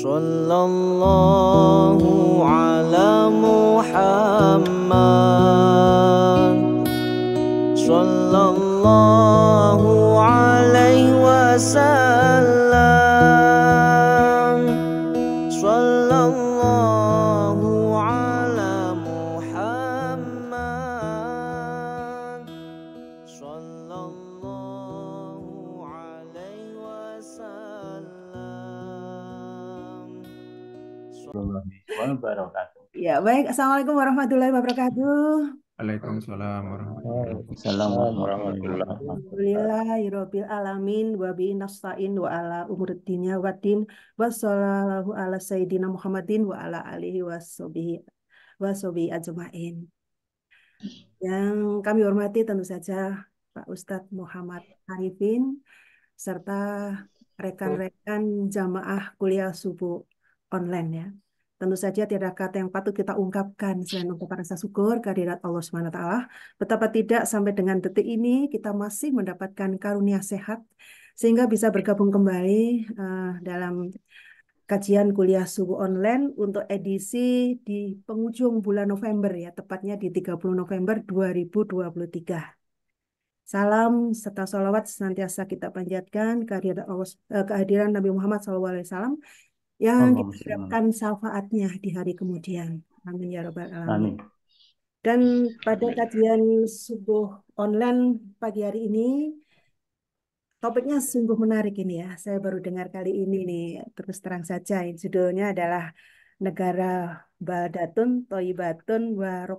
Sallallahu ala Muhammad, Sallallahu alaihi wasallam, Sallallahu ala Muhammad, Sallallahu alaihi wasallam. Wabarakatuh. Ya, baik. Assalamualaikum warahmatullahi wabarakatuh. Waalaikumsalam warahmatullahi Waalaikumsalam warahmatullahi wabarakatuh. Alhamdulillahirabbil alamin wa bihi nasta'in wa ala umuriddin waddin wassallallahu ala sayyidina Muhammadin wa ala alihi washabihi ajmain. Yang kami hormati tentu saja Pak Ustadz Muhammad Arifin serta rekan-rekan jamaah kuliah subuh online ya. Tentu saja tidak kata yang patut kita ungkapkan selain ungkapan rasa syukur kehadirat Allah Subhanahu wa taala. Betapa tidak sampai dengan detik ini kita masih mendapatkan karunia sehat sehingga bisa bergabung kembali dalam kajian kuliah subuh online untuk edisi di penghujung bulan November ya, tepatnya di 30 November 2023. Salam serta sholawat senantiasa kita panjatkan kehadiran Nabi Muhammad SAW yang kita harapkan syafaatnya di hari kemudian. Amin ya rabbal alamin. Amin. Dan pada kajian subuh online pagi hari ini, topiknya sungguh menarik ini ya. Saya baru dengar kali ini nih, terus terang saja. Judulnya adalah Negara Baldatun Thayyibatun wa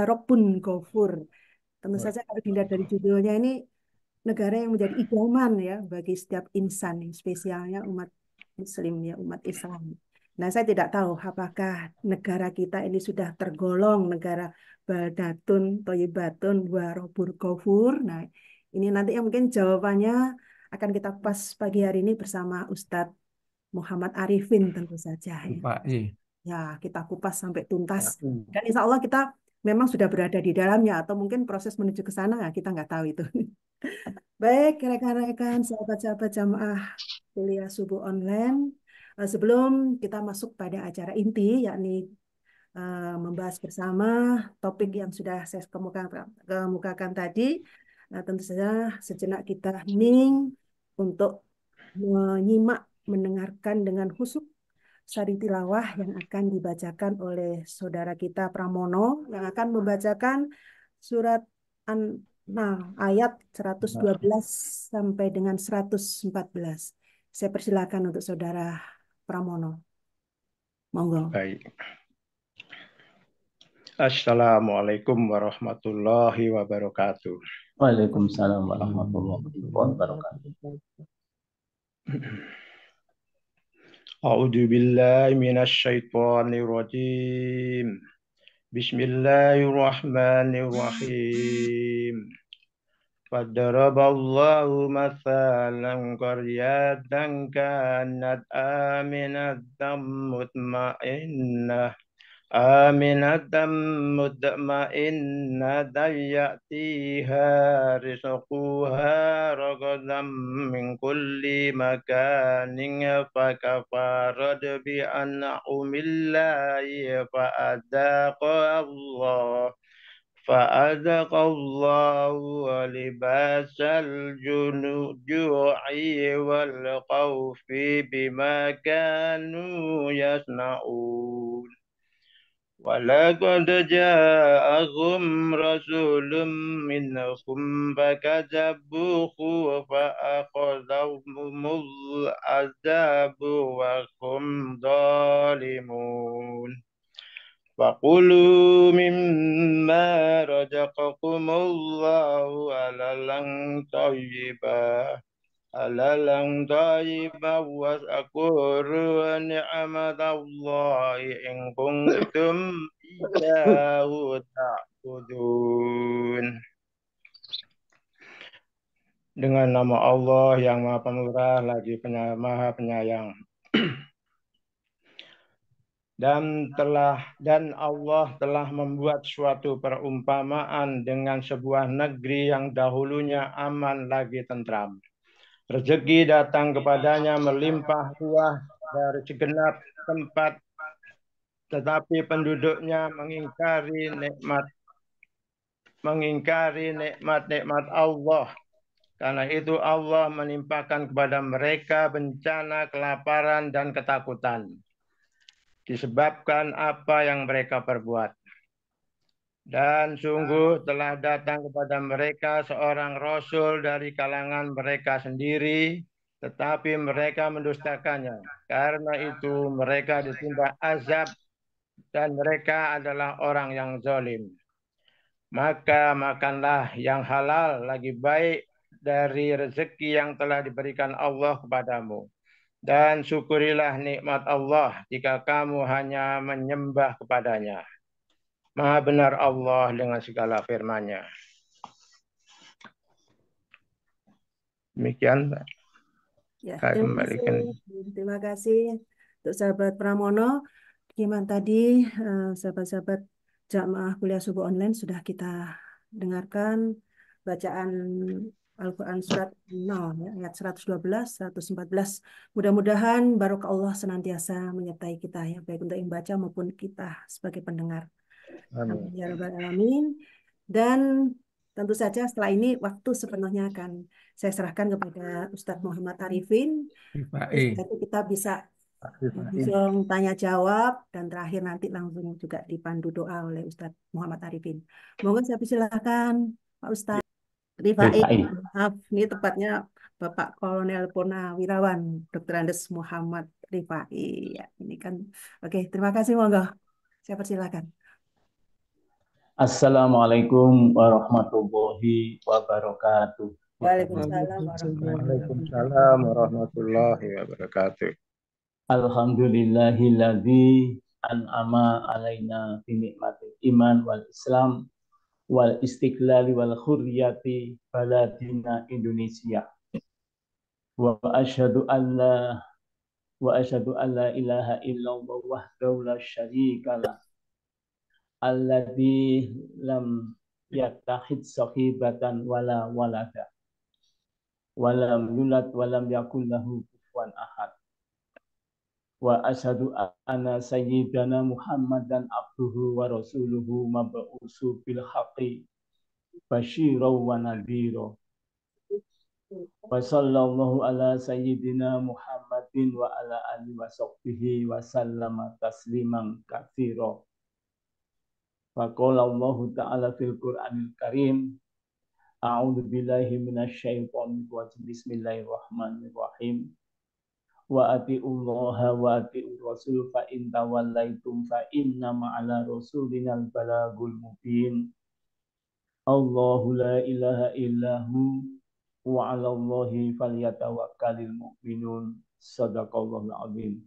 Rabbun Ghafur. Tentu saja kalau dilihat dari judulnya ini negara yang menjadi idaman ya bagi setiap insan, spesialnya umat Muslim ya, umat Islam. Nah, saya tidak tahu apakah negara kita ini sudah tergolong negara Baldatun Thayyibatun wa Rabbun Ghafur. Nah, ini nanti yang mungkin jawabannya akan kita kupas pagi hari ini bersama Ustadz Muhammad Arifin tentu saja. Pak Ya, kita kupas sampai tuntas. Dan insya Allah kita memang sudah berada di dalamnya atau mungkin proses menuju ke sana kita nggak tahu itu. Baik, rekan-rekan, sahabat-sahabat jamaah kuliah subuh online. Sebelum kita masuk pada acara inti, yakni membahas bersama topik yang sudah saya kemukakan tadi, tentu saja sejenak kita hening untuk menyimak, mendengarkan dengan khusyuk sari tilawah yang akan dibacakan oleh saudara kita Pramono yang akan membacakan surat ayat 112 sampai dengan 114. Saya persilakan untuk saudara Pramono. Monggo. Baik. Assalamualaikum warahmatullahi wabarakatuh. Waalaikumsalam warahmatullahi wabarakatuh. A'udzu billahi minasy syaithanir rajim. Bismillahirrahmanirrahim. Fadaraballahu mathalan qaryatan kanat aminatan mutmainnah mutmainnatan ya'tiha rizquha ragadan min kulli makanin fakafarat bi an'amillahi فأذاق الله ولباس الجوع والخوف بما كانوا يصنعون ولقد جاءهم رسول منهم فكذبوه فأخذهم العذاب وهم ظالمون فكلوا مما رزقكم الله حلالا طيبا واذكروا نعمة الله إن كنتم إياه تعبدون. Dengan nama Allah yang Maha Pemurah lagi Maha Penyayang. Dan Allah telah membuat suatu perumpamaan dengan sebuah negeri yang dahulunya aman lagi tentram. Rezeki datang kepadanya melimpah ruah dari segenap tempat, tetapi penduduknya mengingkari nikmat-nikmat Allah. Karena itu Allah menimpakan kepada mereka bencana, kelaparan, dan ketakutan disebabkan apa yang mereka perbuat. Dan sungguh telah datang kepada mereka seorang rasul dari kalangan mereka sendiri, tetapi mereka mendustakannya. Karena itu mereka ditimpa azab dan mereka adalah orang yang zalim. Maka makanlah yang halal lagi baik dari rezeki yang telah diberikan Allah kepadamu. Dan syukurilah nikmat Allah jika kamu hanya menyembah kepadanya. Maha benar Allah dengan segala firman-Nya. Demikian, Ya, saya terima kembalikan. kasih. Terima kasih untuk sahabat Pramono. Gimana tadi sahabat-sahabat jamaah kuliah subuh online sudah kita dengarkan bacaan Al-Quran surat 0 ya, ayat 112, 114. Mudah-mudahan barokah Allah senantiasa menyertai kita ya, baik untuk yang baca maupun kita sebagai pendengar. Amin ya rabbal alamin. Dan tentu saja setelah ini waktu sepenuhnya akan saya serahkan kepada Ustadz Muhammad Arifin. Rifai. Jadi kita bisa langsung tanya jawab dan terakhir nanti langsung juga dipandu doa oleh Ustadz Muhammad Arifin. Mohon saya persilahkan Pak Ustadz Rifai. Rifai. Maaf, ini tepatnya Bapak Kolonel Purnawirawan Dr. Andes Muhammad Rifai. Ya, ini kan oke. Terima kasih, monggo. Saya persilahkan. Assalamualaikum warahmatullahi wabarakatuh. Waalaikumsalam warahmatullahi Waalaikumsalam warahmatullahi wabarakatuh. Alhamdulillahilladzi an'ama alaina bi nikmatil iman wal islam wal istiqlali wal hurriyati baladina Indonesia. Wa asyhadu an la ilaha illallah wahdahu la syarikalah alladzi lam yattakhid sahibatan wala walada walam yulad walam yakul lahu kufuwan ahad. Wa asyhadu anna sayyidana Muhammadan abduhu wa rasuluhu mab'usu bil haqqi basyiran wa nadhira. Wa sallallahu ala sayyidina Muhammadin wa ala alihi wa sahbihi wa sallama tasliman katsira. Wa qala Allah ta'ala fil Qur'anil Karim, a'udzu billahi minasyaitonir rajim, bismillahirrahmanirrahim. Wa atiullaha wa atiur rasul fa in tawallaitum fa inna ma'ala rasulinal balagul mubin. Allahu la ilaha illahu wa 'alallahi falyatawakkalul mu'minun. Shadaqallahul azim.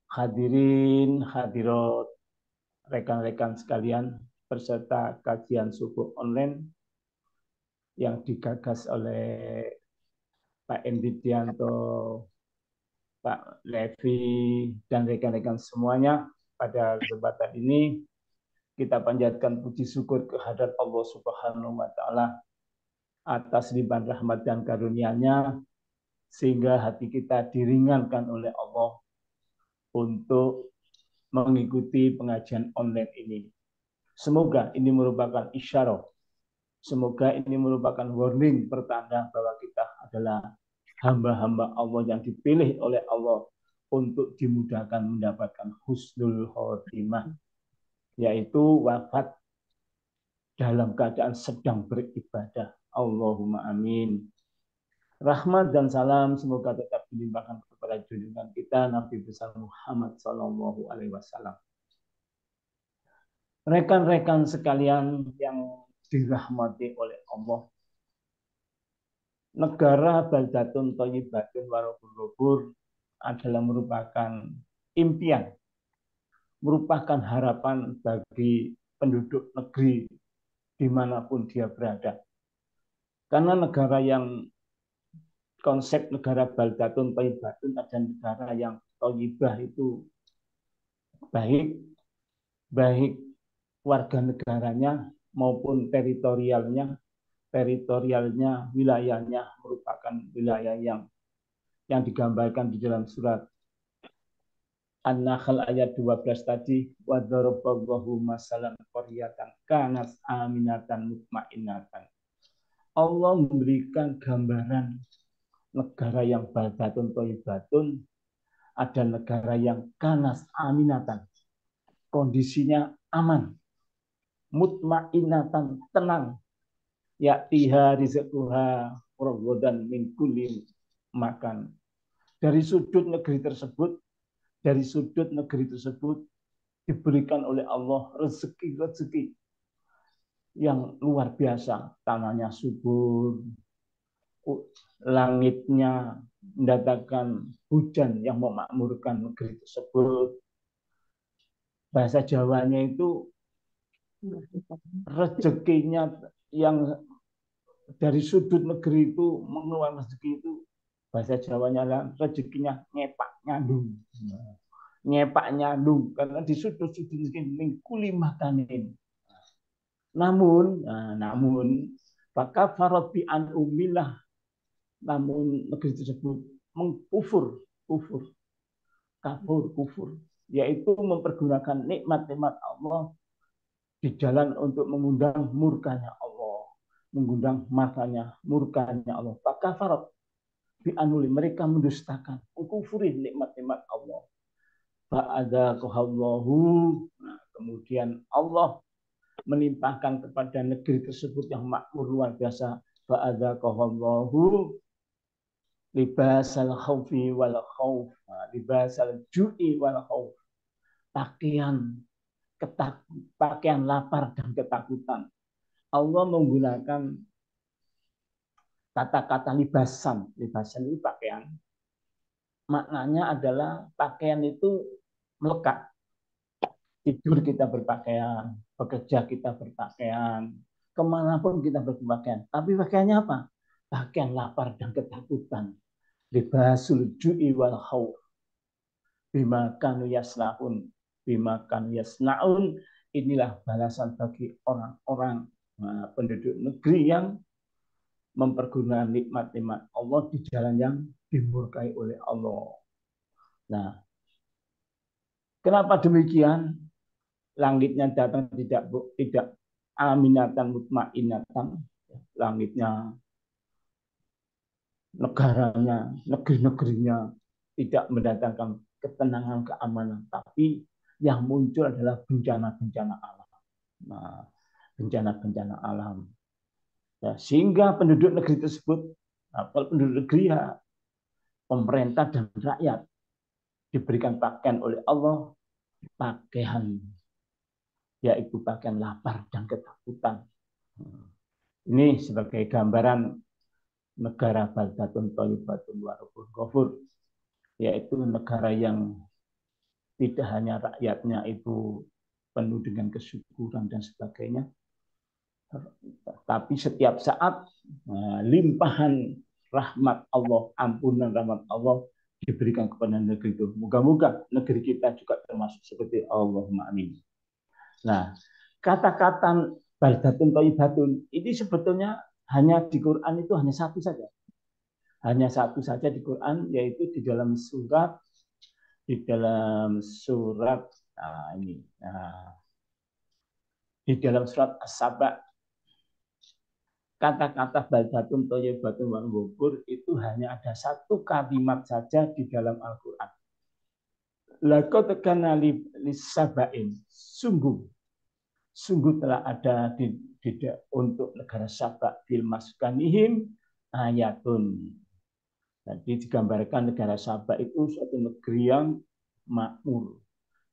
Hadirin hadirat, rekan-rekan sekalian, peserta kajian subuh online yang digagas oleh Pak Endidianto, Pak Levi, dan rekan-rekan semuanya. Pada kesempatan ini kita panjatkan puji syukur kehadirat Allah Subhanahu wa Ta'ala atas limpahan rahmat dan karunia-Nya, sehingga hati kita diringankan oleh Allah untuk mengikuti pengajian online ini. Semoga ini merupakan isyarat, semoga ini merupakan warning pertanda bahwa kita adalah hamba-hamba Allah yang dipilih oleh Allah untuk dimudahkan mendapatkan husnul khotimah, yaitu wafat dalam keadaan sedang beribadah. Allahumma amin. Rahmat dan salam semoga tetap dilimpahkan kepada junjungan kita Nabi besar Muhammad sallallahu alaihi wasallam. Rekan-rekan sekalian yang dirahmati oleh Allah, negara baldatun thayyibatun warabul ghafur adalah merupakan impian, merupakan harapan bagi penduduk negeri dimanapun dia berada. Karena negara yang konsep negara baldatun thayyibatun adalah negara yang thayyibah itu baik warga negaranya maupun teritorialnya, wilayahnya merupakan wilayah yang yang digambarkan di dalam surat An-Nahl ayat 12 tadi, wa daraballahu masalan qaryatan kanat aminatan mutmainnatan. Allah memberikan gambaran negara yang baldatun thayyibatun, ada negara yang kanas aminatan, kondisinya aman, mutmainnatan, tenang, ya'tiha rizquha ragadan min kulli makan. Dari sudut negeri tersebut diberikan oleh Allah rezeki-rezeki yang luar biasa, tanahnya subur, langitnya mendatangkan hujan yang memakmurkan negeri tersebut. Bahasa Jawanya itu rezekinya yang dari sudut negeri itu mengeluarkan rezeki itu, bahasa Jawanya adalah rezekinya nyepak nyandung. Nyepak nyandung karena di sudut-sudut negeri kuli makanin. Namun maka farabi an umillah, namun negeri tersebut mengkufur, kufur, yaitu mempergunakan nikmat-nikmat Allah di jalan untuk mengundang murkanya Allah, mengundang murkanya Allah. Maka farat bi anuli, mereka mendustakan, mengkufuri nikmat-nikmat Allah. Fa'adaqahallahu, kemudian Allah melimpahkan kepada negeri tersebut yang makmur luar biasa. Fa'adaqahallahu libasal khaufi wal khauf, libasal ju'i wal khauf, pakaian lapar dan ketakutan. Allah menggunakan kata-kata libasan. Libasan itu pakaian. Maknanya adalah pakaian itu melekat. Tidur kita berpakaian, bekerja kita berpakaian, kemanapun kita berpakaian. Tapi pakaiannya apa? Pakaian lapar dan ketakutan. Libasul ju'i wal khauf bima kanu yasnaun, inilah balasan bagi orang-orang penduduk negeri yang mempergunakan nikmat-nikmat Allah di jalan yang dimurkai oleh Allah. Nah, kenapa demikian? Langitnya datang tidak aminatan mutmainnatan, langitnya, negaranya, negerinya tidak mendatangkan ketenangan, keamanan, tapi yang muncul adalah bencana-bencana alam. Nah, bencana-bencana alam. Ya, sehingga penduduk negeri tersebut, kalau penduduk negeri ya, pemerintah dan rakyat diberikan pakaian oleh Allah, pakaian, yaitu pakaian lapar dan ketakutan. Ini sebagai gambaran negara baldatun thayyibatun wa rabbun ghafur, yaitu negara yang tidak hanya rakyatnya itu penuh dengan kesyukuran dan sebagainya, tapi setiap saat limpahan rahmat Allah, ampunan rahmat Allah diberikan kepada negeri itu. Moga-moga negeri kita juga termasuk seperti Allahumma amin. Nah, kata-kata baldatun thayyibatun ini sebetulnya hanya di Quran itu hanya satu saja. Hanya satu saja di Quran, yaitu di dalam surat di dalam surat As-Saba. Kata-kata baldatun thayyibatun wa ghafur itu hanya ada satu kalimat saja di dalam Al-Quran. Laqad kana lis-sabain, sungguh telah ada untuk negara Saba fil maskanihim ayatun. Jadi digambarkan negara Saba itu suatu negeri yang makmur.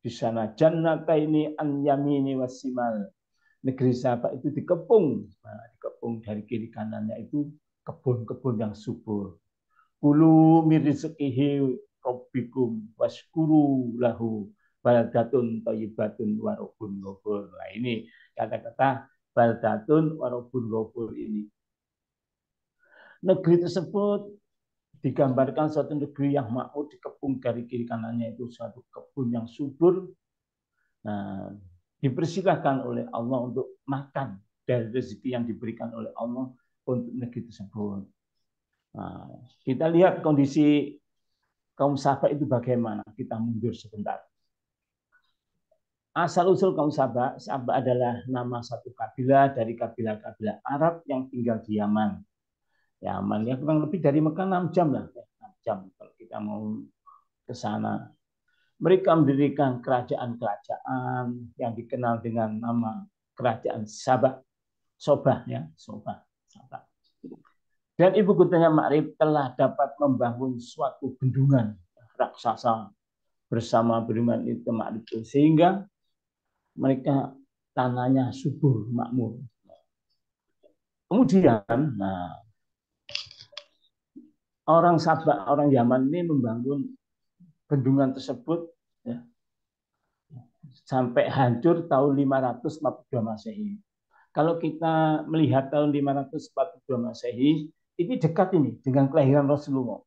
Di sana jannataini an yamini wasimal. Negeri Saba itu dikepung dari kiri kanannya itu kebun-kebun yang subur. Kulu min rizqihi rabbikum washkuru lahu baldatun thayyibatun wa rabbun ghafur. Nah, ini kata-kata baldatun wa rabbun ghafur ini. Negeri tersebut digambarkan suatu negeri yang makmur, dikepung dari kiri kanannya itu suatu kebun yang subur. Nah, dipersilahkan oleh Allah untuk makan dari rezeki yang diberikan oleh Allah untuk negeri tersebut. Nah, kita lihat kondisi kaum Sabah itu bagaimana? Kita mundur sebentar. Asal-usul kaum Sabah, Sabah adalah nama satu kabilah dari kabilah-kabilah Arab yang tinggal di Yaman. Yaman ya kurang lebih dari Mekah 6 jam lah. 6 jam kalau kita mau ke sana. Mereka mendirikan kerajaan-kerajaan yang dikenal dengan nama kerajaan Sabah. Sobah ya, Sobah. Sabah. Dan ibu kotanya Ma'rib telah dapat membangun suatu bendungan raksasa bersama beriman itu Ma'rib itu, sehingga mereka tanahnya subur makmur. Kemudian, orang Sabah, orang Yaman ini membangun bendungan tersebut ya, sampai hancur tahun 542 Masehi. Kalau kita melihat tahun 542 Masehi, ini dekat ini dengan kelahiran Rasulullah.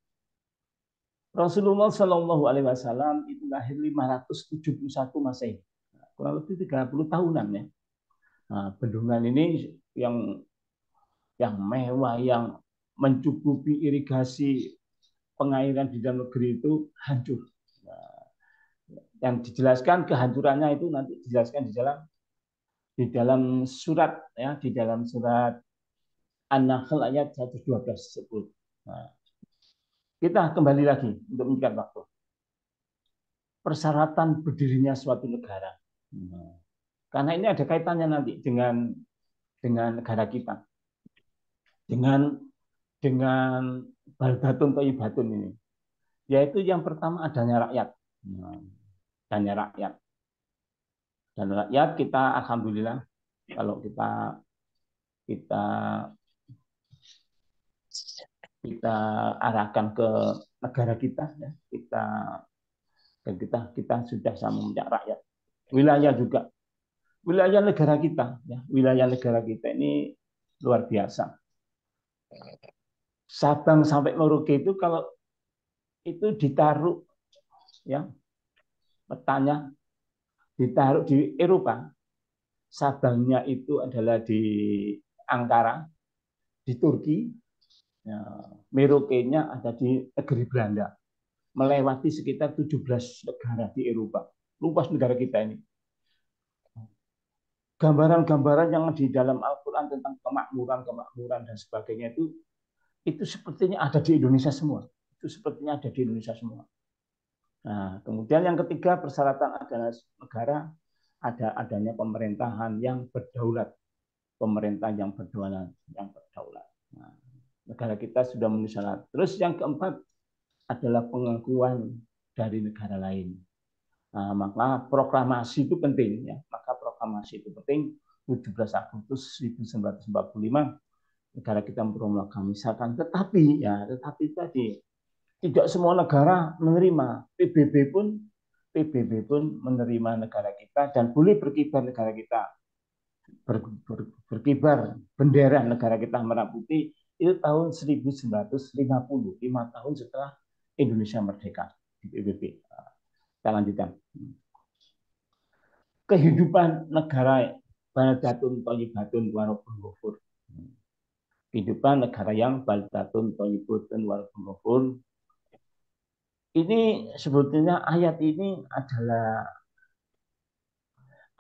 Rasulullah Shallallahu Alaihi Wasallam itu lahir 571 Masehi, kurang lebih 30 tahunan ya. Nah, bendungan ini yang mewah, yang mencukupi irigasi pengairan di dalam negeri itu hancur. Nah, yang dijelaskan kehancurannya itu nanti dijelaskan di dalam surat ya, di dalam surat An-Nahl ayat 112 tersebut. Nah, kita kembali lagi untuk menyingkat waktu. Persyaratan berdirinya suatu negara. Nah, karena ini ada kaitannya nanti dengan negara kita. Dengan baldatun thayyibatun ini. Yaitu yang pertama adanya rakyat. Nah, adanya rakyat. Dan rakyat kita alhamdulillah kalau kita arahkan ke negara kita ya, kita sudah sama punya rakyat. Wilayah juga. Wilayah negara kita ya, wilayah negara kita ini luar biasa. Sabang sampai Merauke itu kalau itu ditaruh ya, petanya ditaruh di Eropa. Sabangnya itu adalah di Ankara, di Turki. Ya, Merauke-nya ada di negeri Belanda. Melewati sekitar 17 negara di Eropa. Luas negara kita ini. Gambaran-gambaran yang di dalam Al-Quran tentang kemakmuran dan sebagainya itu sepertinya ada di Indonesia semua. Itu sepertinya ada di Indonesia semua. Nah, kemudian yang ketiga persyaratan adalah negara adanya pemerintahan yang berdaulat, pemerintah yang berdaulat. Nah, negara kita sudah memenuhi syarat. Terus yang keempat adalah pengakuan dari negara lain. Nah, maka proklamasi itu penting ya. Maka proklamasi itu penting. 17 Agustus 1945 negara kita memproklamasikan. Tetapi tadi tidak semua negara menerima. PBB pun menerima negara kita dan boleh berkibar negara kita. Berkibar bendera negara kita merah putih itu tahun 1950, 5 tahun setelah Indonesia merdeka di PBB. Kita lanjutkan. Kehidupan negara baldatun thayyibatun warabbun ghafur. Kehidupan negara yang baldatun thayyibatun warabbun ghafur. Ini sebetulnya ayat ini adalah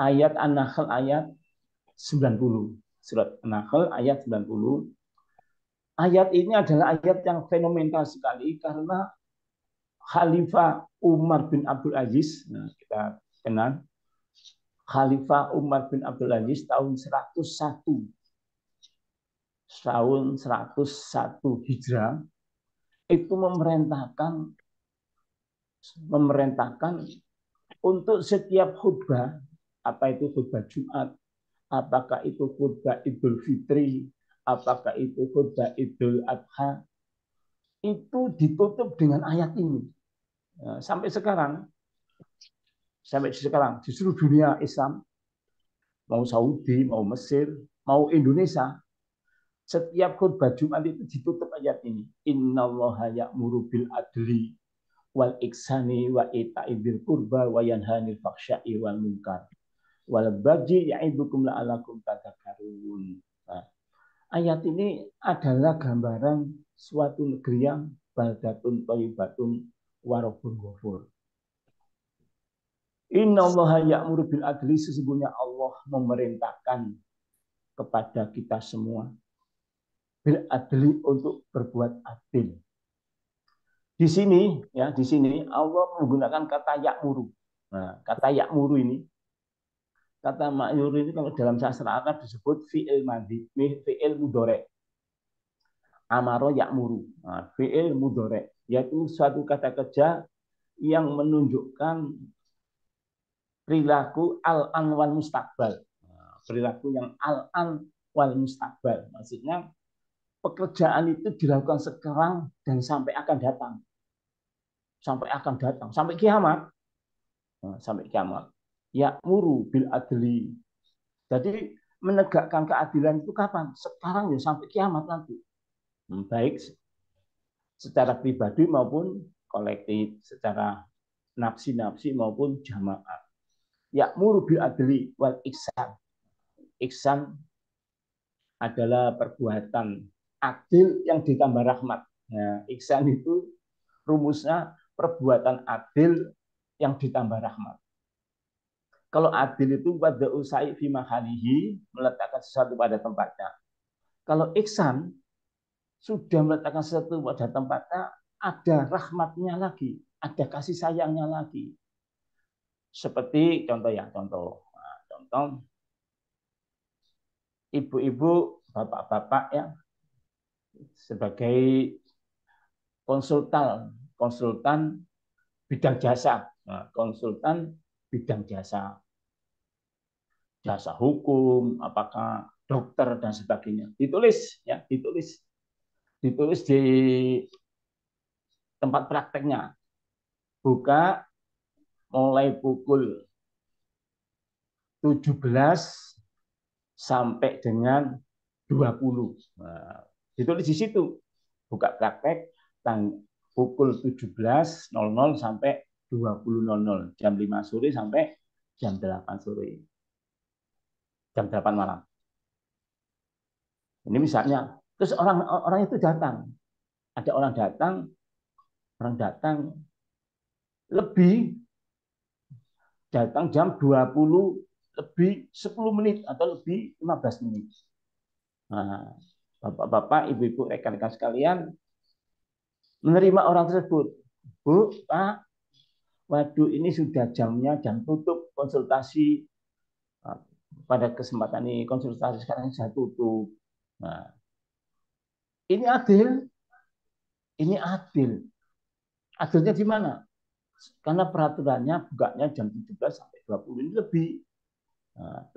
ayat An-Nahl ayat 90. Surat An-Nahl ayat 90. Ayat ini adalah ayat yang fenomenal sekali karena Khalifah Umar bin Abdul Aziz, nah kita kenal Khalifah Umar bin Abdul Aziz tahun 101 Hijrah itu memerintahkan untuk setiap khutbah, apa itu khutbah Jumat, apakah itu khutbah Idul Fitri, apakah itu khutbah Idul Adha, itu ditutup dengan ayat ini. Nah, sampai sekarang di seluruh dunia Islam, mau Saudi, mau Mesir, mau Indonesia, setiap khutbah Jumat itu ditutup ayat ini. Innallaha ya'muru bil adli wal ihsani wa ita'i dzil qurba wa yanha 'anil fahsya'i wal munkar wal baghi ya'idukum la'allakum tadhakkarun. Nah, ayat ini adalah gambaran suatu negeri yang baldatun thayyibatun wa rabbun ghafur. Innallaha ya'muru bil adli, sesungguhnya Allah memerintahkan kepada kita semua bil adli, untuk berbuat adil. Di sini ya, di sini Allah menggunakan kata ya'muru. Nah, kata ya'muru ini, kata ma'muru ini kalau dalam sastra Arab disebut fi'il madhi, fi'il mudhari'. Amaro ya'muru. Nah, fi'il mudhari', yaitu suatu kata kerja yang menunjukkan perilaku al-an wal mustaqbal. Nah, perilaku yang al-an wal mustaqbal. Maksudnya pekerjaan itu dilakukan sekarang dan sampai akan datang. Sampai akan datang, sampai kiamat. Nah, sampai kiamat. Ya'muru bil adli. Jadi menegakkan keadilan itu kapan? Sekarang ya, sampai kiamat nanti. Baik secara pribadi maupun kolektif, secara nafsi-nafsi maupun jamaah. Ya'muru bil adli wal ihsan. Ihsan adalah perbuatan adil yang ditambah rahmat. Nah, ihsan itu rumusnya perbuatan adil yang ditambah rahmat. Kalau adil itu pada usai fi mahalihi, meletakkan sesuatu pada tempatnya. Kalau ihsan sudah meletakkan sesuatu pada tempatnya, ada rahmatnya lagi, ada kasih sayangnya lagi. Seperti contoh ya, contoh ibu-ibu, bapak-bapak ya, sebagai konsultan bidang jasa, konsultan bidang jasa hukum, apakah dokter dan sebagainya, ditulis di tempat prakteknya, buka mulai pukul 17 sampai dengan 20. Nah, ditulis di situ, buka praktek pukul 17.00 sampai 20.00, jam 5 sore sampai jam 8 sore, jam 8 malam. Ini misalnya, terus orang itu datang, ada orang datang datang jam 20 lebih 10 menit atau lebih 15 menit. Nah, bapak-bapak, ibu-ibu, rekan-rekan sekalian menerima orang tersebut. Bu, Pak, waduh ini sudah jamnya, jam tutup konsultasi. Pada kesempatan ini konsultasi sekarang saya tutup. Nah, ini adil. Adilnya di mana? Karena peraturannya bukanya jam 17 sampai 20, ini lebih. Nah,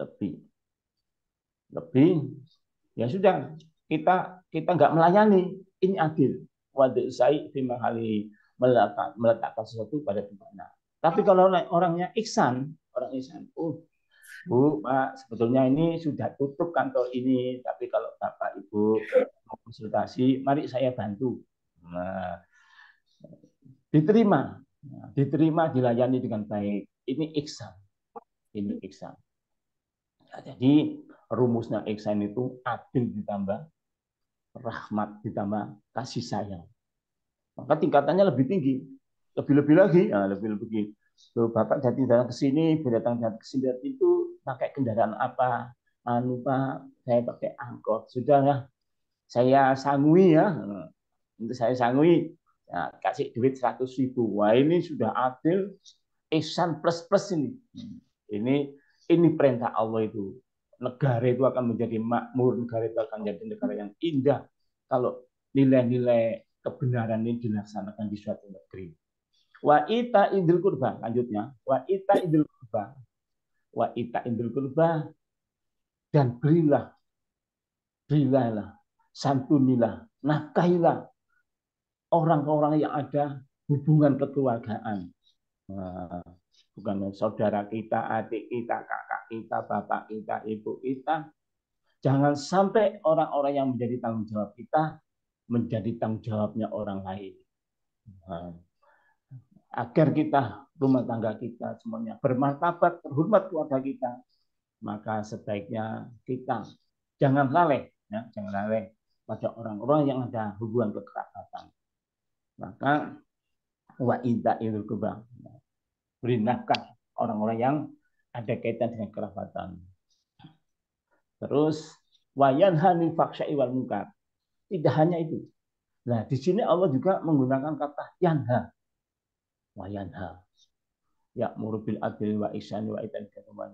lebih. Ya sudah, kita nggak melayani. Ini adil. Waduh saya meletakkan sesuatu pada tempatnya. Tapi kalau orangnya ihsan, Bu, Pak, sebetulnya ini sudah tutup kantor ini, tapi kalau Bapak Ibu mau konsultasi, mari saya bantu. Nah, diterima, dilayani dengan baik. Ini ihsan. Nah, jadi rumusnya ihsan itu adil ditambah rahmat ditambah kasih sayang. Maka tingkatannya lebih tinggi, lebih lagi. Tuh, Bapak datang ke sini, datang ke sini itu pakai kendaraan apa? Pak, saya pakai angkot. Sudah ya, saya sanggui ya. Untuk saya sanggui, ya, kasih duit 100.000. Wah, ini sudah adil, ihsan plus ini. Ini perintah Allah itu. Negara itu akan menjadi makmur, negara itu akan menjadi negara yang indah kalau nilai-nilai kebenaran ini dilaksanakan di suatu negeri. Wa ita idul kurba, lanjutnya, wa ita idul kurba, dan berilah, santunilah, nafkahilah orang-orang yang ada hubungan kekeluargaan. Nah, bukan saudara kita, adik kita, kakak kita, bapak kita, ibu kita. Jangan sampai orang-orang yang menjadi tanggung jawab kita menjadi tanggung jawabnya orang lain. Nah, agar kita, rumah tangga kita semuanya bermartabat, terhormat keluarga kita, maka sebaiknya kita jangan lalai pada orang-orang yang ada hubungan kekerabatan. Maka wa ita'il qurba. Beri nafkah orang-orang yang ada kaitan dengan kerabatan. Terus wa yanha 'anil fahsya'i wal munkar. Tidak hanya itu. Nah, di sini Allah juga menggunakan kata yanha. Wa yanha. Ya'muru bil adli wa ihsani wa ita'i dzal qurba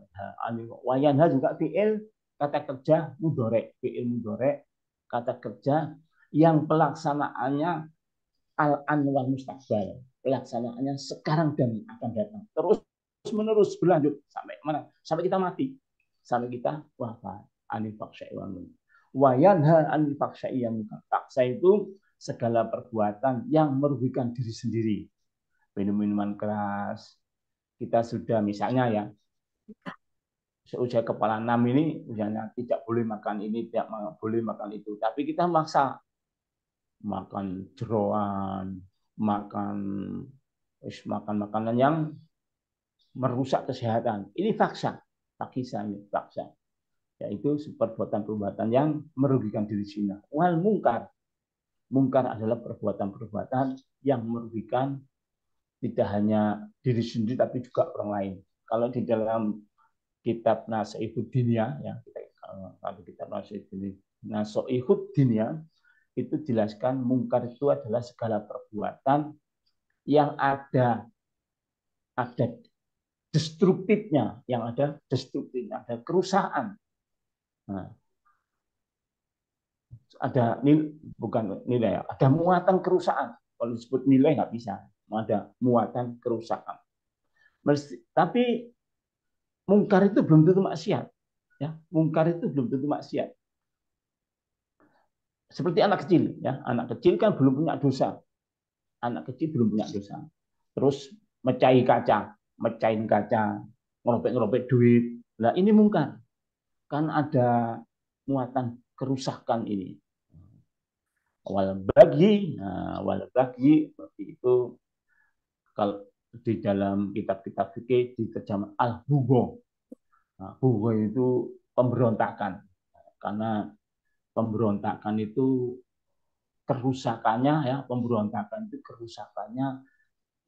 wa yanha juga fi'il kata kerja mudhari', fi'il mudhari' kata kerja yang pelaksanaannya al-an wal mustaqbal. Pelaksanaannya sekarang dan akan datang. Terus menerus berlanjut sampai mana? Sampai kita mati. Sampai kita wafat. Anil fahsya'i wal munkar. Wa yanha anil fahsya'i wal munkar. Faksa itu segala perbuatan yang merugikan diri sendiri. Minum-minuman keras. Kita sudah misalnya ya, seusia kepala 6 ini misalnya tidak boleh makan ini, tidak boleh makan itu. Tapi kita maksa makan jeroan, makan makanan yang merusak kesehatan. Ini faksa. Fakisa ini faksa. Yaitu perbuatan-perbuatan yang merugikan diri sendiri. Wal mungkar. Mungkar adalah perbuatan-perbuatan yang merugikan tidak hanya diri sendiri tapi juga orang lain. Kalau di dalam kitab Nasiihud Dinia, ya, kalau kitab Nasiihud Dinia itu jelaskan mungkar itu adalah segala perbuatan yang ada destruktifnya, ada kerusakan. Nah, ada bukan nilai, ada muatan kerusakan. Kalau disebut nilai nggak bisa, ada muatan kerusakan. Tapi mungkar itu belum tentu maksiat. Ya, mungkar itu belum tentu maksiat. Seperti anak kecil, ya, anak kecil kan belum punya dosa. Anak kecil belum punya dosa. Terus mecahin kaca, ngerobek duit. Nah, ini mungkar. Kan ada muatan kerusakan ini. Wal bagi seperti itu kalau di dalam kitab-kitab fikih diterjemah al-bugho. Nah, bugho itu pemberontakan. Karena pemberontakan itu kerusakannya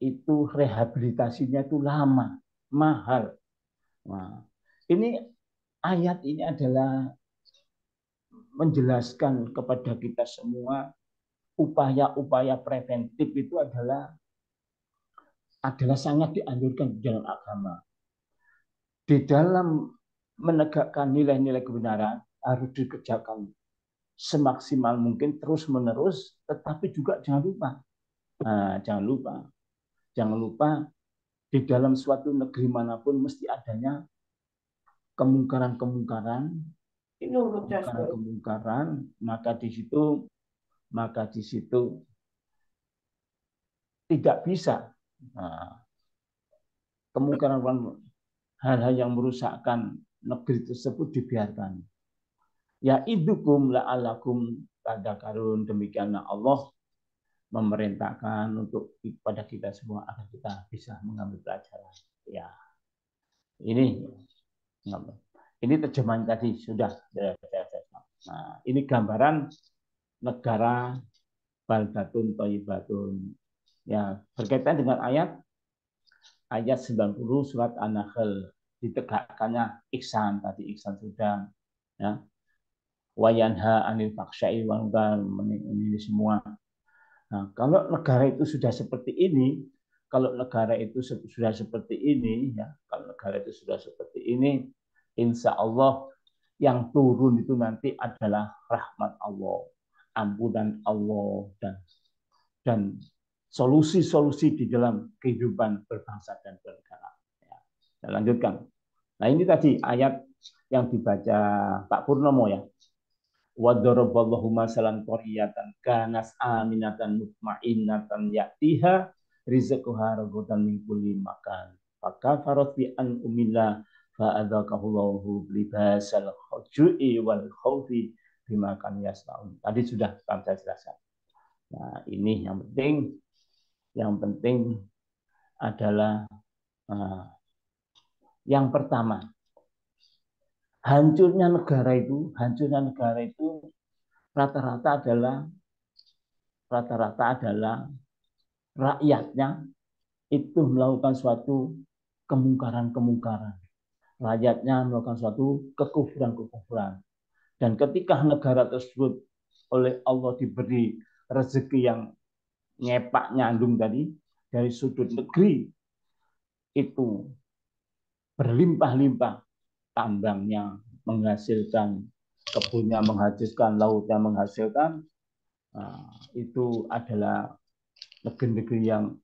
itu rehabilitasinya itu lama, mahal. Nah, ayat ini adalah menjelaskan kepada kita semua upaya-upaya preventif itu adalah sangat dianjurkan di dalam agama. Di dalam menegakkan nilai-nilai kebenaran harus dikerjakan semaksimal mungkin terus-menerus, tetapi juga jangan lupa di dalam suatu negeri manapun mesti adanya kemungkaran, maka di situ tidak bisa kemungkaran hal-hal yang merusakkan negeri tersebut dibiarkan. Ya idukum la'alakum tadzakarun, demikianlah Allah memerintahkan untuk kepada kita semua agar kita bisa mengambil pelajaran. Ya, ini terjemahan tadi sudah. Nah, ini gambaran negara baldatun thayyibatun. Ya, berkaitan dengan ayat 90 surat An-Nahl, ditegakkannya ihsan tadi, ihsan sudah, ya. Wa yanha 'anil fahsya'i wal munkar, ini semua. Nah, kalau negara itu sudah seperti ini, insya Allah yang turun itu nanti adalah rahmat Allah, ampunan Allah, dan solusi-solusi di dalam kehidupan berbangsa dan bernegara. Ya, saya lanjutkan. Nah, ini tadi ayat yang dibaca Pak Purnomo, ya. Wa daraballahu masalan qaryatan kanas aminatan mutmainnatan ya'tiha rizquha ragadan min kulli makan fakafarat bi an umilla fa adzaqahullahu libasal khuju'i wal khaufi bima kan yasnaun. Tadi sudah saya jelaskan. Nah, ini yang penting adalah yang pertama, hancurnya negara itu rata-rata adalah rakyatnya itu melakukan suatu kemungkaran-kemungkaran. Rakyatnya melakukan suatu kekufuran-kekufuran. Dan ketika negara tersebut oleh Allah diberi rezeki yang nyepak nyandung tadi, dari sudut negeri itu berlimpah-limpah, tambangnya menghasilkan, kebunnya menghasilkan, lautnya menghasilkan, itu adalah negeri-negeri yang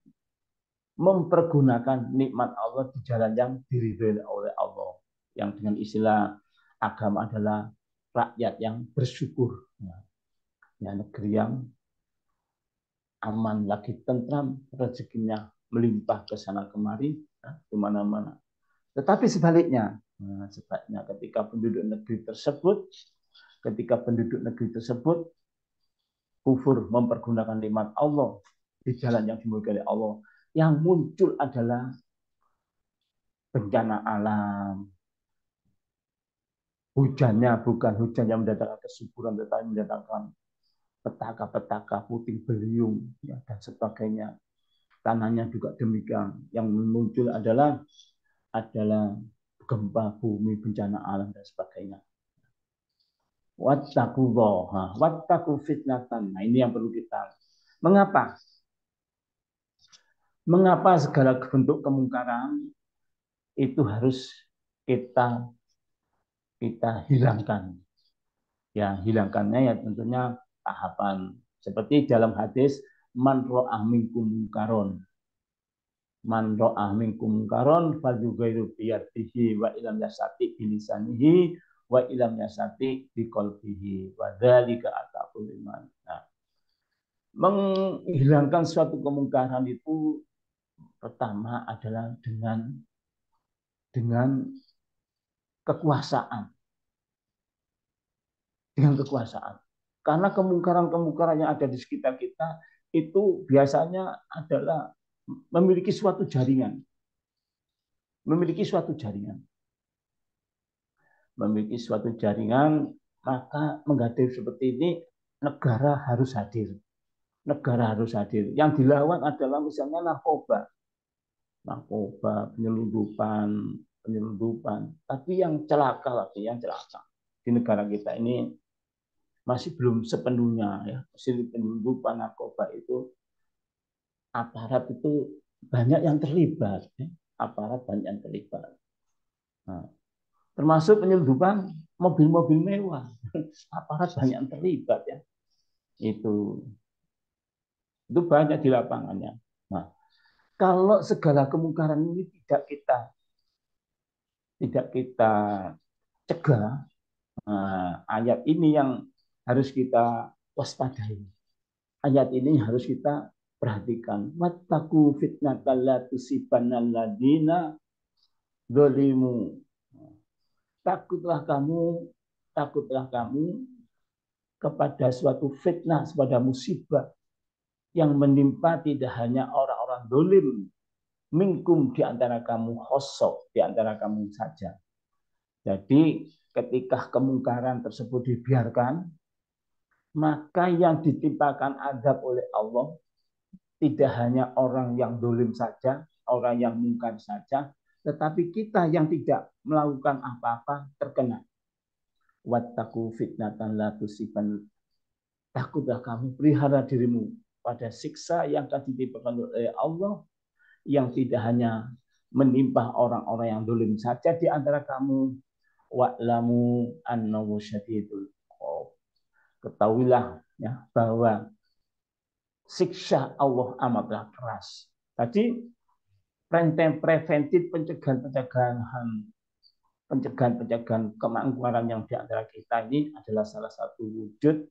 mempergunakan nikmat Allah di jalan yang diridhoi oleh Allah. Yang dengan istilah agama adalah rakyat yang bersyukur. Ya, negeri yang aman, lagi tentram, rezekinya melimpah ke sana kemari, di mana-mana. Tetapi sebaliknya, ketika penduduk negeri tersebut kufur, mempergunakan nikmat Allah di jalan yang dimulai oleh Allah, yang muncul adalah bencana alam. Hujannya bukan hujan yang mendatangkan kesuburan, tetapi mendatangkan petaka-petaka, puting beliung, ya, dan sebagainya. Tanahnya juga demikian. Yang muncul adalah gempa bumi, bencana alam, dan sebagainya. Wattaqullaha wattaqu fitnatan. Nah, ini yang perlu kita. Mengapa? Mengapa segala bentuk kemungkaran itu harus kita hilangkan? Ya, hilangkannya ya tentunya tahapan. Seperti dalam hadis, man ro'ah minkum mungkaron. Man ro'ah minkum mungkaron falyughayyirhu biyadihi wa ilam yastati bilisanihi wa ilam yastati biqalbihi wa dzalika ataqul iman. Nah, menghilangkan suatu kemungkaran itu pertama adalah dengan kekuasaan. Dengan kekuasaan. Karena kemungkaran-kemungkaran yang ada di sekitar kita itu biasanya adalah memiliki suatu jaringan. Memiliki suatu jaringan, maka menghadapi seperti ini negara harus hadir. Yang dilawan adalah misalnya narkoba, penyelundupan. Tapi yang celaka di negara kita ini masih belum sepenuhnya, ya. Masih penyelundupan, narkoba itu aparat itu banyak yang terlibat, ya. Nah, termasuk penyelundupan mobil-mobil mewah, aparat banyak yang terlibat, ya. Itu banyak di lapangannya. Nah, kalau segala kemungkaran ini tidak kita cegah, ayat ini yang harus kita waspadai. Ayat ini harus kita perhatikan. Wattaqu fitnatal la tusibannal ladzina dzalimu. Takutlah kamu kepada suatu fitnah, kepada musibah yang menimpa tidak hanya orang-orang zalim, minkum di antara kamu, khossah di antara kamu saja. Jadi ketika kemungkaran tersebut dibiarkan, maka yang ditimpakan azab oleh Allah tidak hanya orang yang zalim saja, orang yang mungkar saja, tetapi kita yang tidak melakukan apa-apa terkena. Wattaqu fitnatan la tusiban. Takutlah kamu, pelihara dirimu pada siksa yang akan ditimpakan oleh Allah, yang tidak hanya menimpa orang-orang yang zalim saja di antara kamu. Wa'lamu annahu syadidul iqab. Ketahuilah, ya, bahwa siksa Allah amatlah keras. Tadi preventif, pencegahan kemungkaran yang di antara kita ini adalah salah satu wujud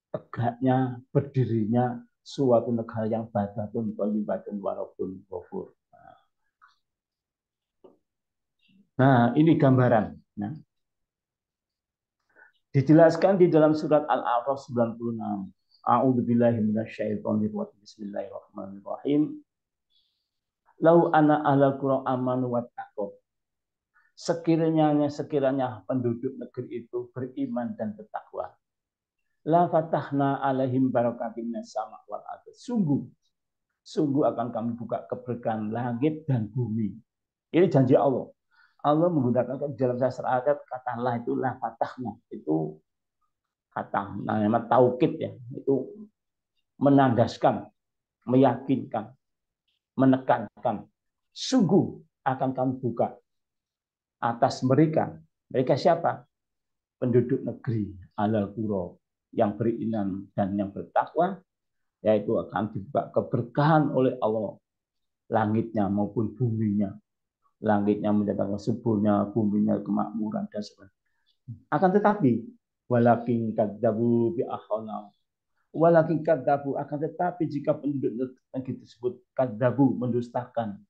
tegaknya, berdirinya suatu negara yang badatun thayyibatun warabun ghafur. Nah, ini gambaran. Nah, dijelaskan di dalam surat Al-A'raf 96. A'udzubillahi minasyaitonir rajim. Bismillahirrahmanirrahim. Lau ana ahlal qura amanu wattaqu. Sekiranya penduduk negeri itu beriman dan bertakwa. La fatahna alaihim barakatin minas sama' wal ardh. sungguh akan kami buka keberkahan langit dan bumi. Ini janji Allah. Allah menggunakan dalam sastra adat kata la itu la fatahna, itu kata nama taukid ya, itu menandaskan, meyakinkan, menekankan. Sungguh akan kami buka atas mereka. Mereka siapa? Penduduk negeri alal qura yang beriman dan yang bertakwa, yaitu akan dibuka keberkahan oleh Allah, langitnya maupun buminya. Langitnya mendatangkan suburnya, buminya kemakmuran dan sebagainya. Akan tetapi walakin kadzabu bi akhana. Walakin kadzabu, akan tetapi jika penduduk negeri tersebut kadzabu, mendustakan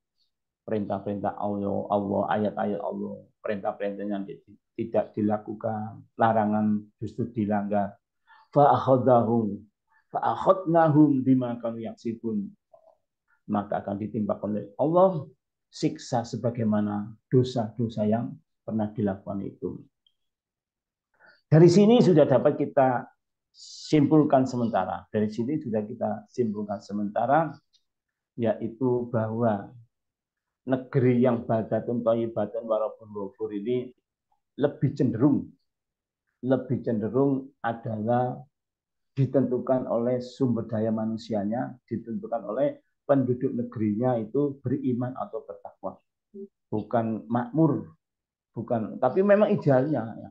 perintah-perintah Allah, ayat-ayat Allah, perintah-perintah yang tidak dilakukan, larangan justru dilanggar. Fa'akhadnahum bima kanu yaksibun. Maka akan ditimpakan oleh Allah siksa sebagaimana dosa-dosa yang pernah dilakukan itu. Dari sini sudah dapat kita simpulkan sementara. Dari sini sudah kita simpulkan sementara, yaitu bahwa negeri yang badatun thayyibatun warabun ghafur ini lebih cenderung adalah ditentukan oleh sumber daya manusianya, ditentukan oleh penduduk negerinya itu beriman atau bertakwa, bukan makmur, bukan. Tapi memang idealnya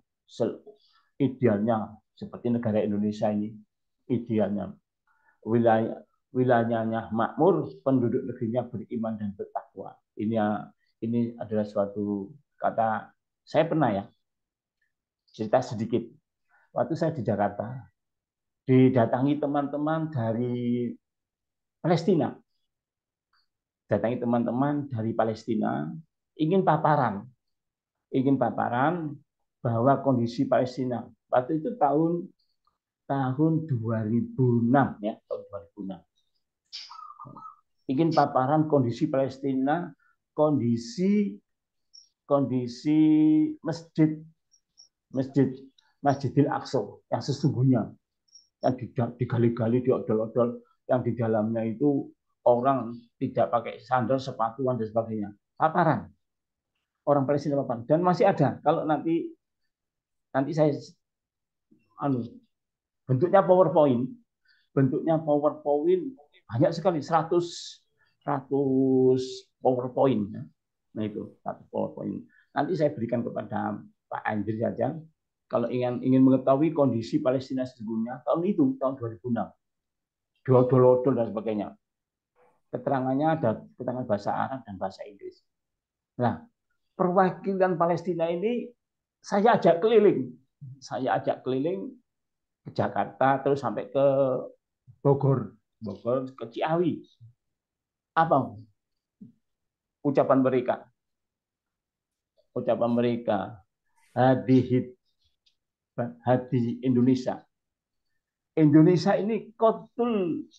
seperti negara Indonesia ini, idealnya wilayahnya makmur, penduduk negerinya beriman dan bertakwa. Ini adalah suatu kata. Saya pernah ya cerita sedikit. Waktu saya di Jakarta, didatangi teman-teman dari Palestina. Datangi teman-teman dari Palestina ingin paparan bahwa kondisi Palestina waktu itu tahun 2006 ya, tahun 2006. Ingin paparan kondisi Palestina, kondisi Masjidil Aqsa yang sesungguhnya, yang digali-gali, diodol-odol, yang di dalamnya itu orang tidak pakai sandal, sepatuan dan sebagainya. Paparan orang Palestina paparan, dan masih ada. Kalau nanti saya bentuknya PowerPoint banyak sekali, 100 PowerPoint. Nah itu 100 PowerPoint. Nanti saya berikan kepada Pak Andri saja. Kalau ingin mengetahui kondisi Palestina sesungguhnya tahun 2006, diodol-odol dan sebagainya. Keterangannya ada keterangan bahasa Arab dan bahasa Inggris. Nah, perwakilan Palestina ini saya ajak keliling ke Jakarta, terus sampai ke Bogor ke Ciawi. Apa ucapan mereka? Hadi Indonesia. Indonesia ini kotul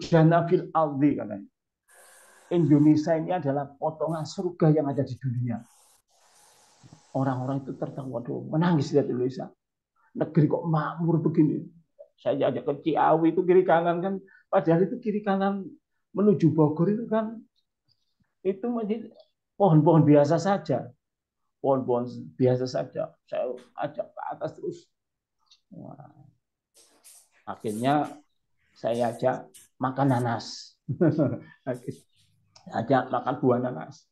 janafil aldi katanya. Indonesia ini adalah potongan surga yang ada di dunia. Orang-orang itu tertawa, menangis lihat Indonesia. Negeri kok makmur begini. Saya ajak ke Ciawi itu kiri kanan kan, padahal itu kiri kanan menuju Bogor itu kan itu pohon-pohon biasa saja. Saya ajak ke atas terus. Wah. Akhirnya saya ajak makan nanas. Ajak makan buah nanas.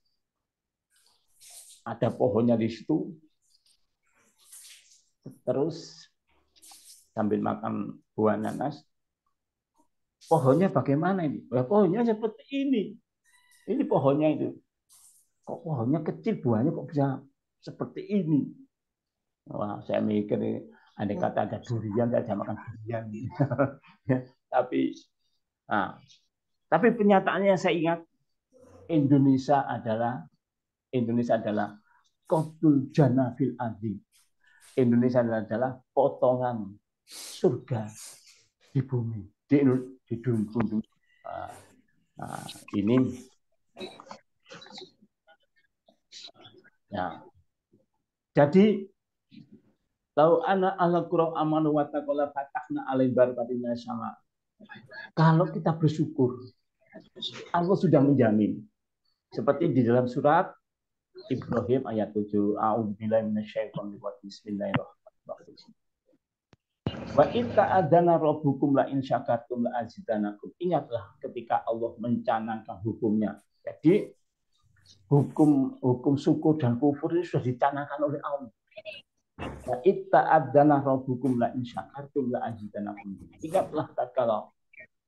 Ada pohonnya di situ. Terus sambil makan buah nanas, pohonnya bagaimana ini? Pohonnya seperti ini. Ini pohonnya itu. Kok pohonnya kecil, buahnya kok bisa seperti ini? Wah, saya mikir, andai kata ada durian, saya aja makan durian. Tapi penyataannya saya ingat, Indonesia adalah qatul janafil adi. Indonesia adalah potongan surga di bumi, di dunia. Ini ya. Jadi lau ana ala qura amanu wa taqalla fatahna alaihim barakatin sama. Kalau kita bersyukur, Allah sudah menjamin. Seperti di dalam surat Ibrahim ayat 7. A'udzubillahi minasyaitonir rajim. Bismillahirrahmanirrahim. Wa itta adana rabbukum la in syakartum la azidanakum. Ingatlah ketika Allah mencanangkan hukumnya. Jadi hukum syukur dan kufur ini sudah dicanangkan oleh Allah. Wa itta adana rabbukum la in syakartum la azidanakum. Ingatlah tatkala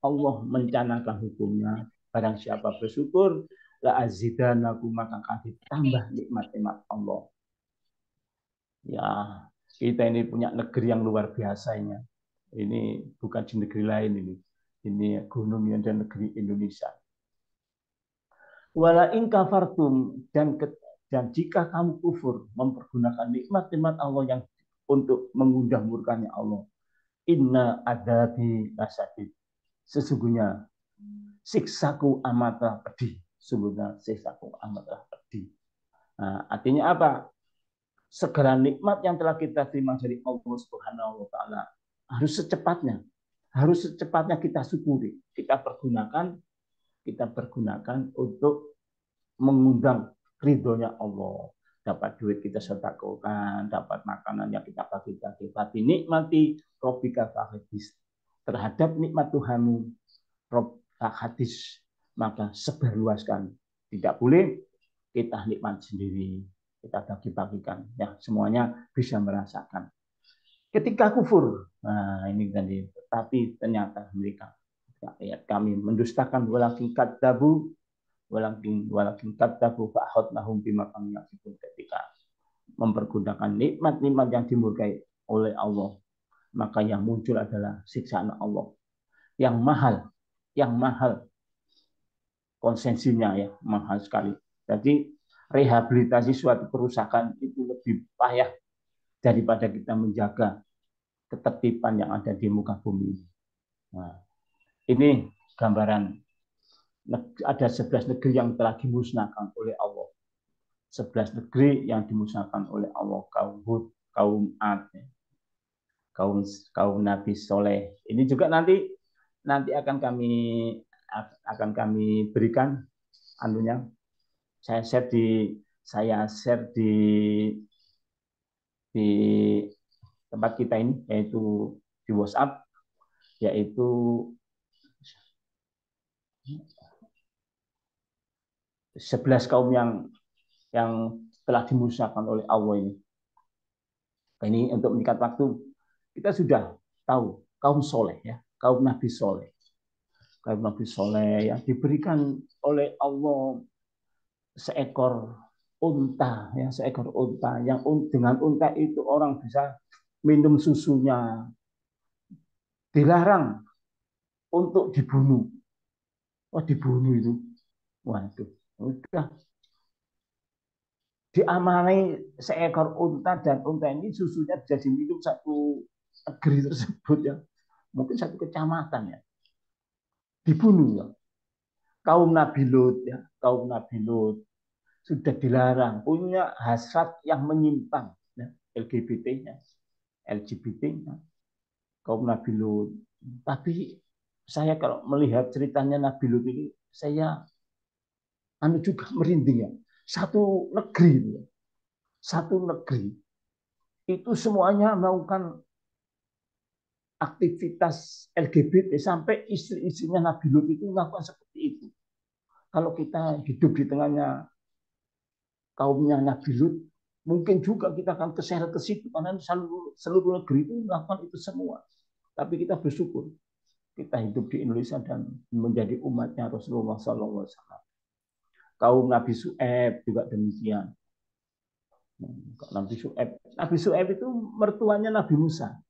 Allah mencanangkan hukumnya, barang siapa bersyukur la azidanakum, maka akan ditambah nikmat-nikmat Allah. Ya, kita ini punya negeri yang luar biasa ini. Ini bukan di negeri lain ini. Ini gunung yang ada negeri Indonesia. Wala in kafartum, dan jika kamu kufur mempergunakan nikmat-nikmat Allah yang untuk mengundang murkanya Allah. Inna adabi lasyadid. Sesungguhnya siksaku amatlah pedih. Sesungguhnya siksaku amatlah pedih. Nah, artinya apa? Segala nikmat yang telah kita terima dari Allah Subhanahu wa taala harus secepatnya kita syukuri, kita pergunakan untuk mengundang ridhonya Allah. Dapat duit kita sedekahkan, dapat makanan yang kita bagi-bagi. Tapi nikmati rabbika fahadis, terhadap nikmat Tuhanmu Rob hadis, maka sebarluaskan. Tidak boleh kita nikmat sendiri, kita bagi-bagikan. Ya, semuanya bisa merasakan. Ketika kufur, nah ini tadi, tapi ternyata mereka, ayat kami mendustakan walakin kadzabu fa'akhadnahum bima kanu yaksibun. Ketika mempergunakan nikmat-nikmat yang dimurkai oleh Allah, maka yang muncul adalah siksaan Allah yang mahal konsensinya, ya mahal sekali. Jadi rehabilitasi suatu kerusakan itu lebih payah daripada kita menjaga ketertiban yang ada di muka bumi. Nah, ini gambaran ada 11 negeri yang telah dimusnahkan oleh Allah. 11 negeri yang dimusnahkan oleh Allah. Kaum Hud, kaum Ad, kaum Nabi Soleh. Ini juga nanti akan kami berikan anunya. Saya share di tempat kita ini, yaitu di WhatsApp, yaitu 11 kaum yang telah dimusnahkan oleh Allah ini. Ini untuk meningkat waktu, kita sudah tahu kaum soleh, ya, kaum Nabi Soleh. Kaum Nabi Soleh yang diberikan oleh Allah seekor unta, ya, seekor unta yang dengan unta itu orang bisa minum susunya. Dilarang untuk dibunuh. Oh, dibunuh itu. Waduh, udah diamanai seekor unta, dan unta ini susunya bisa diminum satu negeri tersebut, ya. Mungkin satu kecamatan, ya. Dibunuh, ya. Kaum Nabi Lut, ya, kaum Nabi Lut sudah dilarang, punya hasrat yang menyimpang, ya, LGBT-nya. Kaum Nabi Lut. Tapi saya kalau melihat ceritanya Nabi Lut ini, saya juga merinding, ya. Satu negeri itu semuanya melakukan aktivitas LGBT, sampai istri-istrinya Nabi Lut itu melakukan seperti itu. Kalau kita hidup di tengahnya kaumnya Nabi Lut, mungkin juga kita akan keseret ke situ, karena seluruh negeri itu melakukan itu semua. Tapi kita bersyukur kita hidup di Indonesia dan menjadi umatnya Rasulullah SAW. Kaum Nabi Syuaib juga demikian. Nabi Syuaib itu mertuanya Nabi Musa,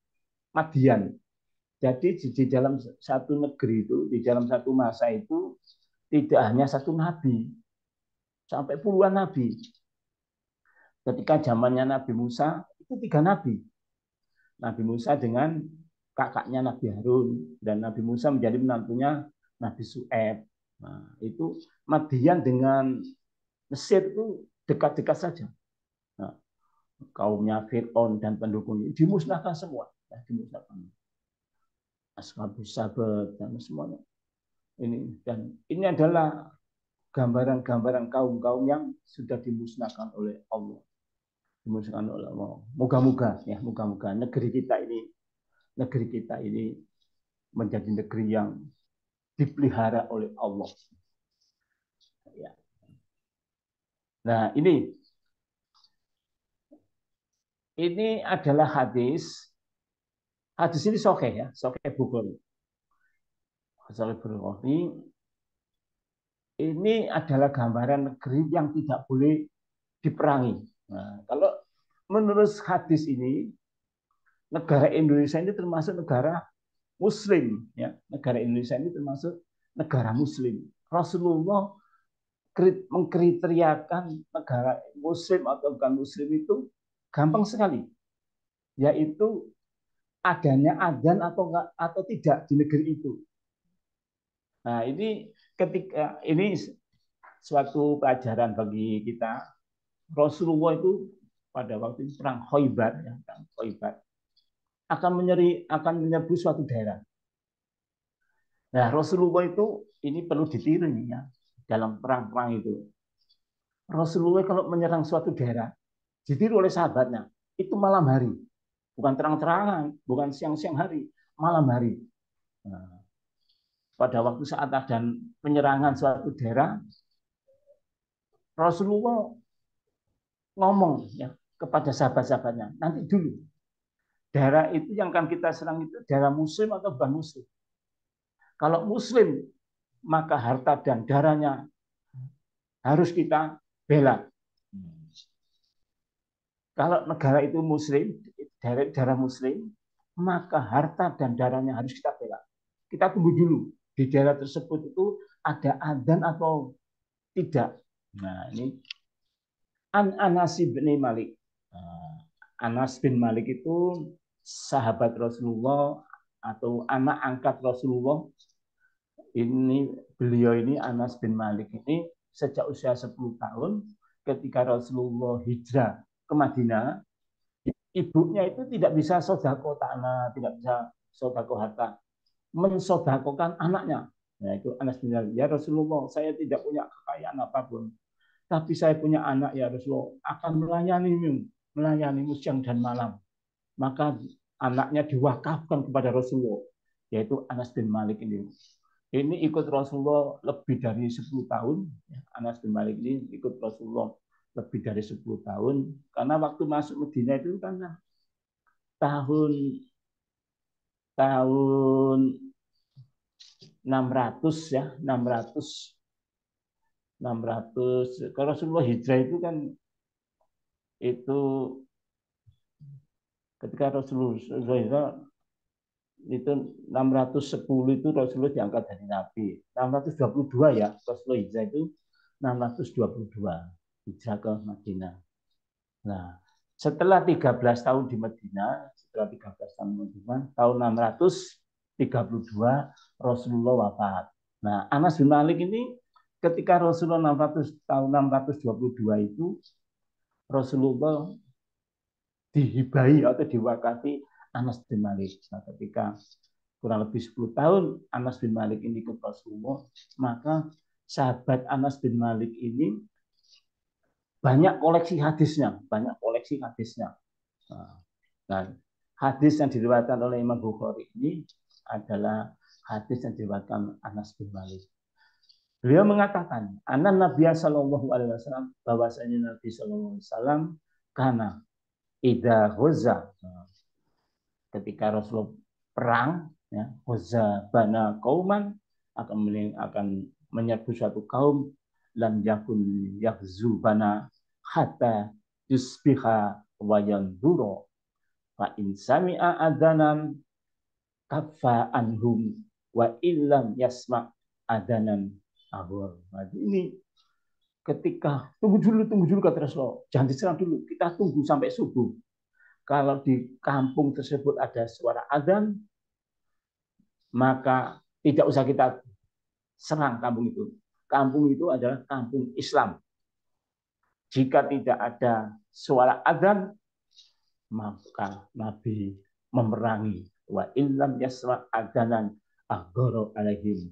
Madian. Jadi di dalam satu negeri itu, di dalam satu masa itu, tidak hanya satu nabi, sampai puluhan nabi. Ketika zamannya Nabi Musa, itu 3 nabi. Nabi Musa dengan kakaknya Nabi Harun, dan Nabi Musa menjadi menantunya Nabi Syuaib. Nah, itu Madian dengan Mesir itu dekat-dekat saja. Nah, kaumnya Fir'aun dan pendukungnya dimusnahkan semua. Ya, dimusnahkan. Ashabus Sabat dan semuanya. Ini adalah gambaran-gambaran kaum-kaum yang sudah dimusnahkan oleh Allah. Dimusnahkan oleh Allah. Moga-moga negeri kita ini menjadi negeri yang dipelihara oleh Allah. Ya. Nah, ini adalah hadis. Hadis ini sahih ya, sahih Bukhari. Sahih Bukhari. Ini adalah gambaran negeri yang tidak boleh diperangi. Nah, kalau menurut hadis ini, negara Indonesia ini termasuk negara Muslim, ya. Negara Indonesia ini termasuk negara Muslim. Rasulullah mengkriteriakan negara Muslim atau bukan Muslim itu gampang sekali, yaitu adanya adzan atau tidak di negeri itu. Nah, ini ketika ini suatu pelajaran bagi kita. Rasulullah itu pada waktu perang Khaybar, ya, akan menyerbu suatu daerah. Nah, Rasulullah itu ini perlu ditiru ya dalam perang-perang itu. Rasulullah kalau menyerang suatu daerah ditiru oleh sahabatnya itu malam hari, bukan terang-terangan, bukan siang-siang hari, malam hari. Nah, pada waktu saat ada penyerangan suatu daerah, Rasulullah ngomong ya kepada sahabat-sahabatnya, nanti dulu daerah itu yang akan kita serang itu daerah Muslim atau bukan Muslim. Kalau Muslim, maka harta dan darahnya harus kita bela. Kalau negara itu Muslim, daerah Muslim, maka harta dan darahnya harus kita bela. Kita tunggu dulu di daerah tersebut itu ada adzan atau tidak. Nah, ini Anas bin Malik. Anas bin Malik itu sahabat Rasulullah atau anak angkat Rasulullah. Beliau ini Anas bin Malik ini sejak usia 10 tahun ketika Rasulullah hijrah ke Madinah, ibunya itu tidak bisa sodako tanah, tidak bisa sodako harta, mensodakokan anaknya. Nah, itu Anas bin Malik. Ya Rasulullah, saya tidak punya kekayaan apapun, tapi saya punya anak ya Rasulullah, akan melayanimu siang dan malam. Maka anaknya diwakafkan kepada Rasulullah, yaitu Anas bin Malik ini. Ini ikut Rasulullah lebih dari 10 tahun. Anas bin Malik ini ikut Rasulullah lebih dari 10 tahun. Karena waktu masuk Madinah itu kan tahun 600 ya, 600. Kalau Rasulullah hijrah itu kan itu ketika Rasulullah hijrah itu 610 itu Rasulullah diangkat dari Nabi. 622 ya, Rasulullah hijrah itu 622 hijrah ke Madinah. Nah, setelah 13 tahun di Madinah, tahun 632 Rasulullah wafat. Nah, Anas bin Malik ini ketika Rasulullah tahun 622 itu Rasulullah dihibahi atau diwakati Anas bin Malik. Nah, ketika kurang lebih 10 tahun Anas bin Malik ini ikut Rasulullah, maka sahabat Anas bin Malik ini banyak koleksi hadisnya. Nah, hadis yang diriwayatkan oleh Imam Bukhari ini adalah hadis yang diriwayatkan Anas bin Malik. Beliau mengatakan, anan Nabi sallallahu alaihi wasallam, bahwasanya Nabi sallallahu alaihi wasallam karena idza ghaza, ketika Rasulullah perang, ya, ghaza bana qauman, akan menyerbu suatu kaum, lam yakun yaghzu bana hatta yusbiha wa yanzuru fa in sami'a adanan kaffa anhum wa illam yasma' adanan abur. Nah, ini ketika tunggu dulu kata Rasulullah, jangan diserang dulu, kita tunggu sampai subuh. Kalau di kampung tersebut ada suara adzan, maka tidak usah kita serang kampung itu. Kampung itu adalah kampung Islam. Jika tidak ada suara adzan, maka Nabi memerangi Wa illam yasma' adanan agoro alaihim.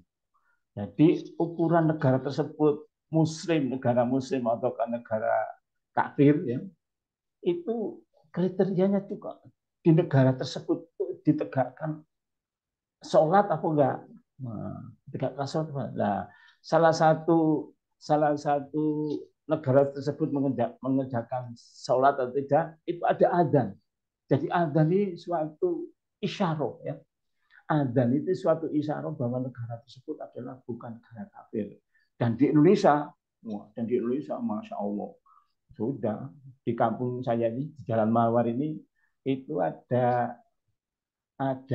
Jadi ukuran negara tersebut muslim, negara muslim atau negara kafir ya, itu kriterianya juga di negara tersebut ditegakkan sholat apa enggak? Nah, ditegakkan sholat apa? Nah, salah satu negara tersebut mengerjakan sholat atau tidak, itu ada adzan. Jadi adzan ini suatu isyarat ya. Adzan itu suatu isyarat bahwa negara tersebut adalah bukan negara kafir. Dan di Indonesia, Masya Allah, sudah di kampung saya ini, di Jalan Mawar ini, itu ada 3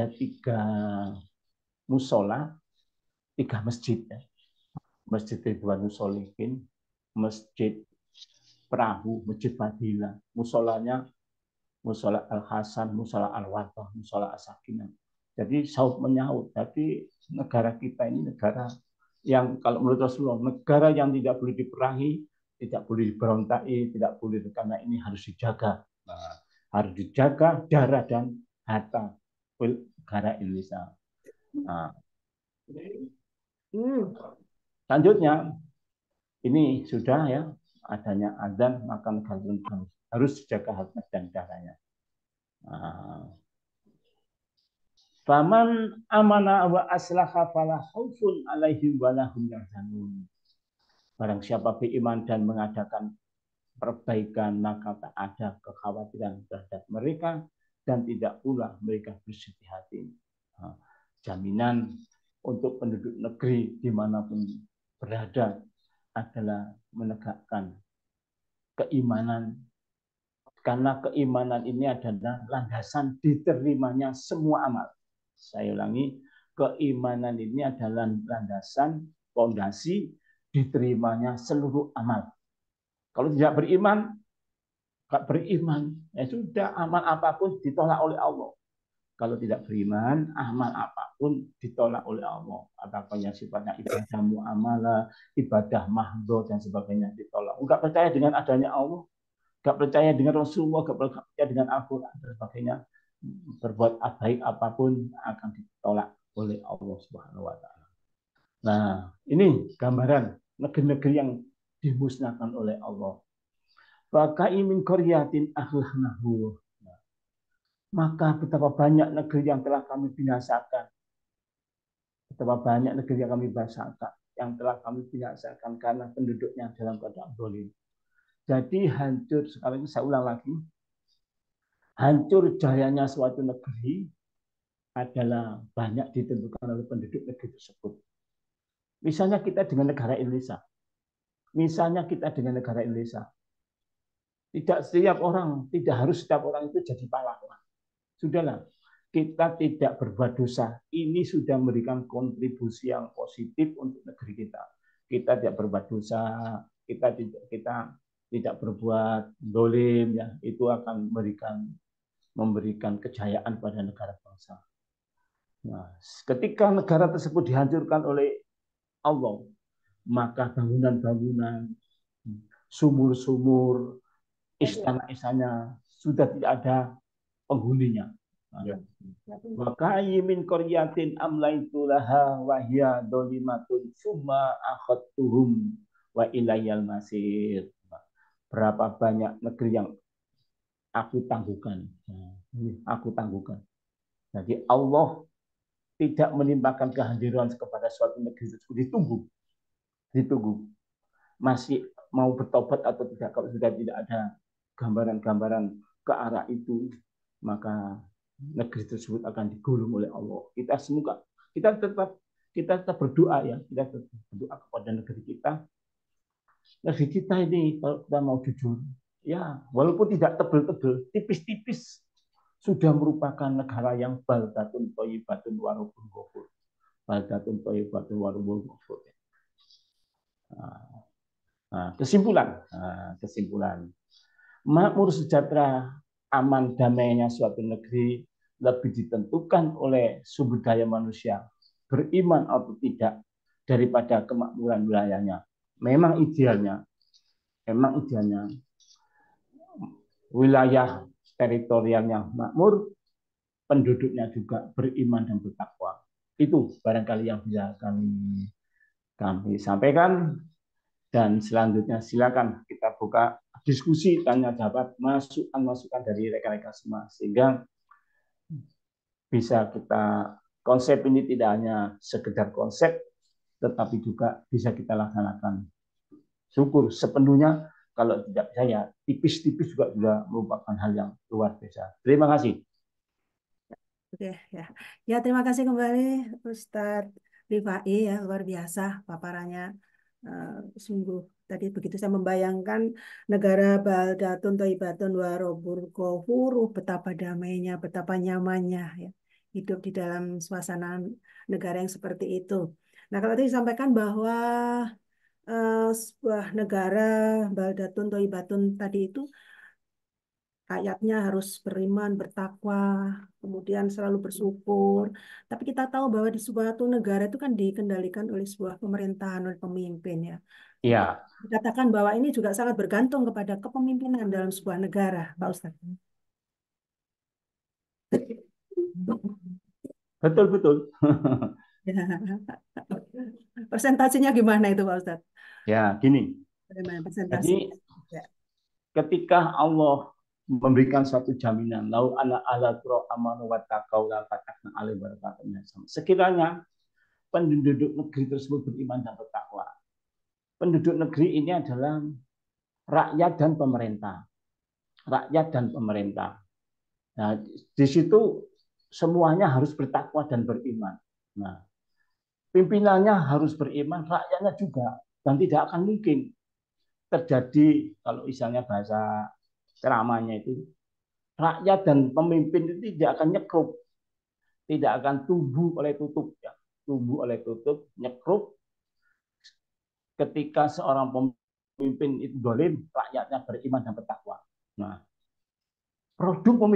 musola, 3 masjid. Ya. Masjid Ridwanul Sholihin, Masjid Perahu, Masjid Fadilah, musolanya Musola Al-Hasan, Musola Al-Watah, Musola As-Sakinah. Jadi saut menyaut. Jadi negara kita ini negara yang kalau menurut Rasulullah, negara yang tidak boleh diperangi, tidak boleh diberontai, tidak boleh, karena ini harus dijaga. Nah, harus dijaga darah dan harta negara Indonesia. Nah, selanjutnya ini sudah ya adanya adzan, maka negara harus dijaga harta dan darahnya. Faman amana wa aslaha fala khaufun alaihim wa lahum yahzanun. Barang siapa beriman dan mengadakan perbaikan, maka tak ada kekhawatiran terhadap mereka dan tidak pula mereka bersedih hati. Jaminan untuk penduduk negeri dimanapun berada adalah menegakkan keimanan, karena keimanan ini adalah landasan diterimanya semua amal. Saya ulangi, keimanan ini adalah landasan, fondasi diterimanya seluruh amal. Kalau tidak beriman, ya sudah, amal apapun ditolak oleh Allah. Kalau tidak beriman, amal apapun ditolak oleh Allah. Apakah yang sifatnya ibadah muamalah, ibadah mahdhah dan sebagainya ditolak. Enggak percaya dengan adanya Allah, enggak percaya dengan Rasulullah, enggak percaya dengan Al-Quran dan sebagainya, berbuat baik apapun akan ditolak oleh Allah Subhanahu wa taala. Nah, ini gambaran negeri-negeri yang dimusnahkan oleh Allah. Fakai min qaryatin ahlahnahu. Maka betapa banyak negeri yang telah kami binasakan. Betapa banyak negeri yang kami binasakan, yang telah kami binasakan karena penduduknya dalam keadaan zalim. Jadi hancur, sekali lagi saya ulang lagi, hancur jayanya suatu negeri adalah banyak ditentukan oleh penduduk negeri tersebut. Misalnya kita dengan negara Indonesia. Tidak harus setiap orang itu jadi pahlawan. Sudahlah, kita tidak berbuat dosa. Ini sudah memberikan kontribusi yang positif untuk negeri kita. Kita tidak berbuat dosa, kita tidak berbuat dolim, ya, itu akan memberikan kejayaan pada negara bangsa. Nah, ketika negara tersebut dihancurkan oleh Allah, maka bangunan-bangunan, sumur-sumur, istana-istana sudah tidak ada penghuninya. Wa kayyimin qaryatin amlaitu laha wa hiya dzalimatun summa akhadtuhum wa ilayyal masir. Berapa banyak negeri yang aku tangguhkan. Jadi Allah tidak menimpakan kehadiran kepada suatu negeri tersebut. Ditunggu. Masih mau bertobat atau tidak. Kalau sudah tidak ada gambaran-gambaran ke arah itu, maka negeri tersebut akan digulung oleh Allah. Kita tetap berdoa ya, kita tetap berdoa kepada negeri kita. Negeri kita ini kalau kita mau jujur, ya walaupun tidak tebel-tebel, tipis-tipis, sudah merupakan negara yang baldatun thayyibatun wa rabbun ghafur. Baldatun thayyibatun wa rabbun ghafur. Kesimpulan. Makmur, sejahtera, aman, damainya suatu negeri lebih ditentukan oleh sumber daya manusia, beriman atau tidak, daripada kemakmuran wilayahnya. Memang idealnya wilayah teritorialnya makmur, penduduknya juga beriman dan bertakwa. Itu barangkali yang bisa kami sampaikan. Dan selanjutnya silakan kita buka diskusi, tanya jawab, masukan-masukan dari rekan-rekan semua, sehingga bisa kita, konsep ini tidak hanya sekedar konsep, tetapi juga bisa kita laksanakan. Syukur sepenuhnya, kalau tidak bisa ya tipis-tipis juga sudah merupakan hal yang luar biasa. Terima kasih. Oke, ya. Ya, terima kasih kembali Ustadz Rifai, ya, luar biasa paparannya. Sungguh tadi begitu saya membayangkan negara baldatun thayyibatun warabul ghafur, betapa damainya, betapa nyamannya, ya, hidup di dalam suasana negara yang seperti itu. Nah, kalau tadi disampaikan bahwa sebuah negara baldatun thayyibatun tadi itu rakyatnya harus beriman, bertakwa, kemudian selalu bersyukur. Tapi kita tahu bahwa di suatu negara itu kan dikendalikan oleh sebuah pemerintahan, oleh pemimpin, ya. Jadi Ya, dikatakan bahwa ini juga sangat bergantung kepada kepemimpinan dalam sebuah negara, Pak Ustadz. betul-betul. Persentasenya gimana itu, Pak Ustadz? Ya, gini. Bagaimana persentase? Jadi Ya. ketika Allah memberikan suatu jaminan, lau ana ala qura amanu wa taqau la fatahna alaihi barakatun. Sekiranya penduduk negeri tersebut beriman dan bertakwa. Penduduk negeri ini adalah rakyat dan pemerintah. Rakyat dan pemerintah. Nah, di situ semuanya harus bertakwa dan beriman. Nah, pimpinannya harus beriman, rakyatnya juga, dan tidak akan mungkin terjadi, kalau misalnya bahasa ceramahnya itu, rakyat dan pemimpin itu tidak akan nyekruk, tidak akan tumbuh oleh tutup, ya. Tumbuh oleh tutup, nyekruk. Ketika seorang pemimpin itu dolim, rakyatnya beriman dan bertakwa. Nah, produk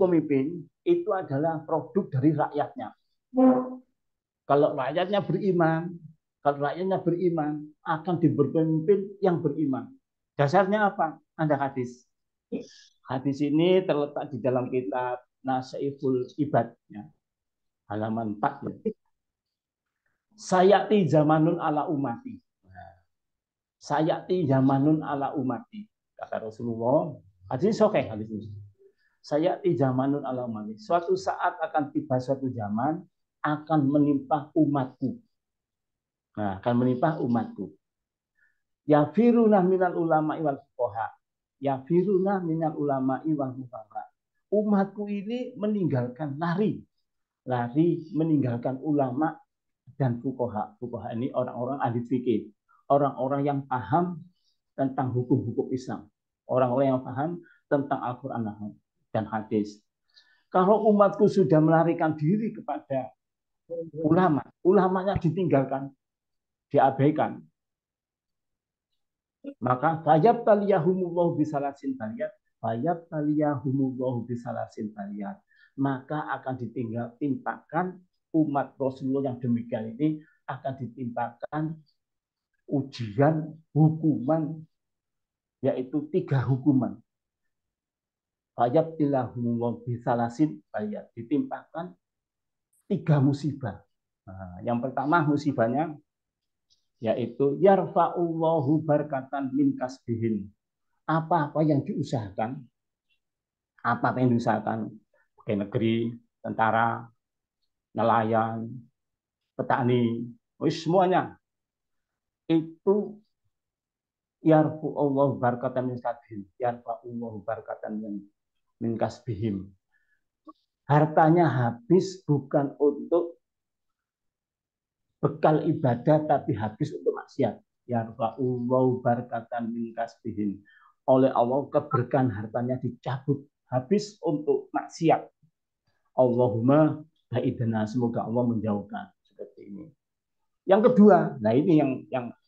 pemimpin itu adalah produk dari rakyatnya. Kalau rakyatnya beriman, akan diberi pemimpin yang beriman. Dasarnya apa? Ada hadis. Hadis ini terletak di dalam kitab Nasaiful Ibad, ya, halaman 4. Ya. Sayati zamanun ala umati. Sayati zamanun ala umati. Kata Rasulullah, hadis sahih hadis ini. Sayati zamanun ala umati. Suatu saat akan tiba suatu zaman akan menimpa umatku. Nah, akan menimpa umatku. Yafiruna minal ulama wal fuqaha. Yafiruna minal ulama wal fuqaha. Umatku ini lari meninggalkan ulama dan fuqaha. Fuqaha ini orang-orang ahli fikih, orang-orang yang paham tentang hukum-hukum Islam, orang-orang yang paham tentang Al-Qur'an dan hadis. Kalau umatku sudah melarikan diri kepada ulama, ulamanya ditinggalkan, diabaikan, maka fayab taliyahumullahu bisalasin baliyat, maka akan timpakan umat Rasulullah yang demikian ini akan ditimpakan ujian hukuman, yaitu 3 hukuman. Fayab taliyahumullahu bisalasin baliyat, ditimpakan 3 musibah. Nah, yang pertama musibahnya yaitu yarfa'ullahu barkatan min kasbihin. Apa-apa yang diusahakan, pegawai negeri, tentara, nelayan, petani, semuanya itu yarfa'ullahu barkatan min kasbihim, yarfa'ullahu barkatan min kasbihim. Hartanya habis bukan untuk bekal ibadah, tapi habis untuk maksiat. Yarfa'ullahu barkatan min kasbihim. Oleh Allah keberkahan hartanya dicabut, habis untuk maksiat. Allahumma ba'idna, semoga Allah menjauhkan, seperti ini. Yang kedua, nah ini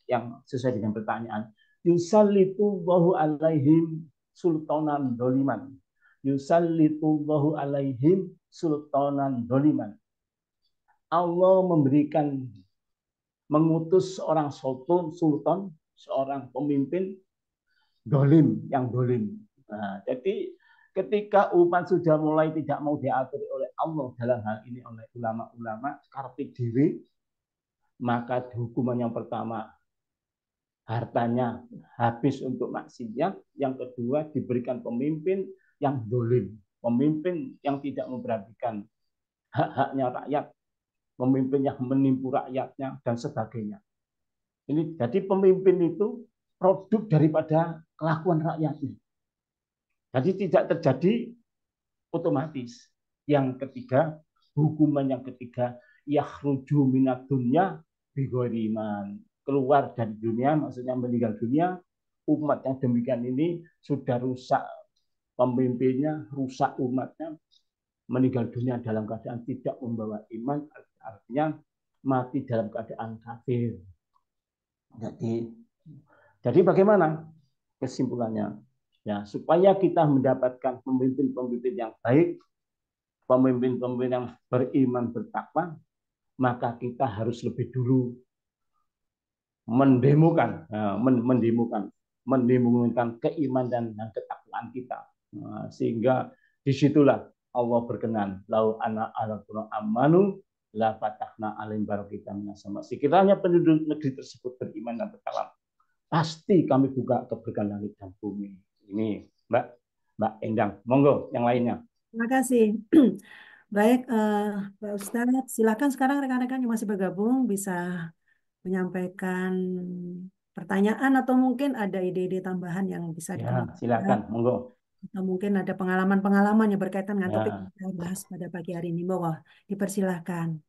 yang sesuai dengan pertanyaan. Yusallitullahu alaihim sultanan doliman. Yusallitullahu alaihim sultanan doliman. Allah mengutus seorang sultan, seorang pemimpin dolim, yang dolim. Nah, jadi ketika umat sudah mulai tidak mau diatur oleh Allah dalam hal ini oleh ulama-ulama karpet diri, maka hukuman yang pertama hartanya habis untuk maksiat, yang kedua diberikan pemimpin yang dolim, pemimpin yang tidak memperhatikan hak-haknya rakyat, pemimpin yang menipu rakyatnya dan sebagainya. Ini jadi pemimpin itu produk daripada kelakuan rakyatnya. Jadi tidak terjadi otomatis. Yang ketiga, hukuman yang ketiga, yakhruju minad dunya bighairi iman. Keluar dari dunia, maksudnya meninggal dunia. Umat yang demikian ini sudah rusak pemimpinnya, rusak umatnya, meninggal dunia dalam keadaan tidak membawa iman, artinya mati dalam keadaan kafir. Jadi bagaimana kesimpulannya? Ya, supaya kita mendapatkan pemimpin-pemimpin yang baik, pemimpin-pemimpin yang beriman bertakwa, maka kita harus lebih dulu mendemokan keimanan dan ketakwaan kita. Nah, sehingga disitulah Allah berkenan, lau ana alaquna amanu la fatahna alim barakatan minas sama. Sekiranya penduduk negeri tersebut beriman dan bertakwa, pasti kami buka keberkahan langit dan bumi. Ini Mbak Endang, monggo yang lainnya. Terima kasih. Baik, Pak Ustadz, silakan sekarang rekan-rekan yang masih bergabung bisa menyampaikan pertanyaan atau mungkin ada ide-ide tambahan yang bisa Ya, dikembangkan. silakan, monggo. Atau mungkin ada pengalaman-pengalaman yang berkaitan dengan topik Ya. yang kita bahas pada pagi hari ini. Monggo, dipersilahkan.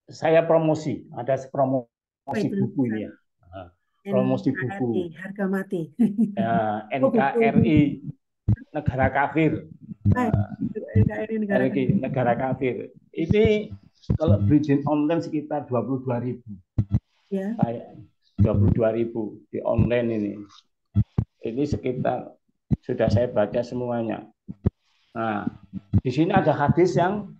Saya promosi, ada promosi Baik, buku ini ya. Promosi buku. Harga mati. Ya, NKRI negara kafir. NKRI negara kafir. Negara kafir. Ini kalau beli online sekitar 22.000. Ya. Kayak 22.000 di online ini. Ini sekitar sudah saya baca semuanya. Nah, di sini ada hadis yang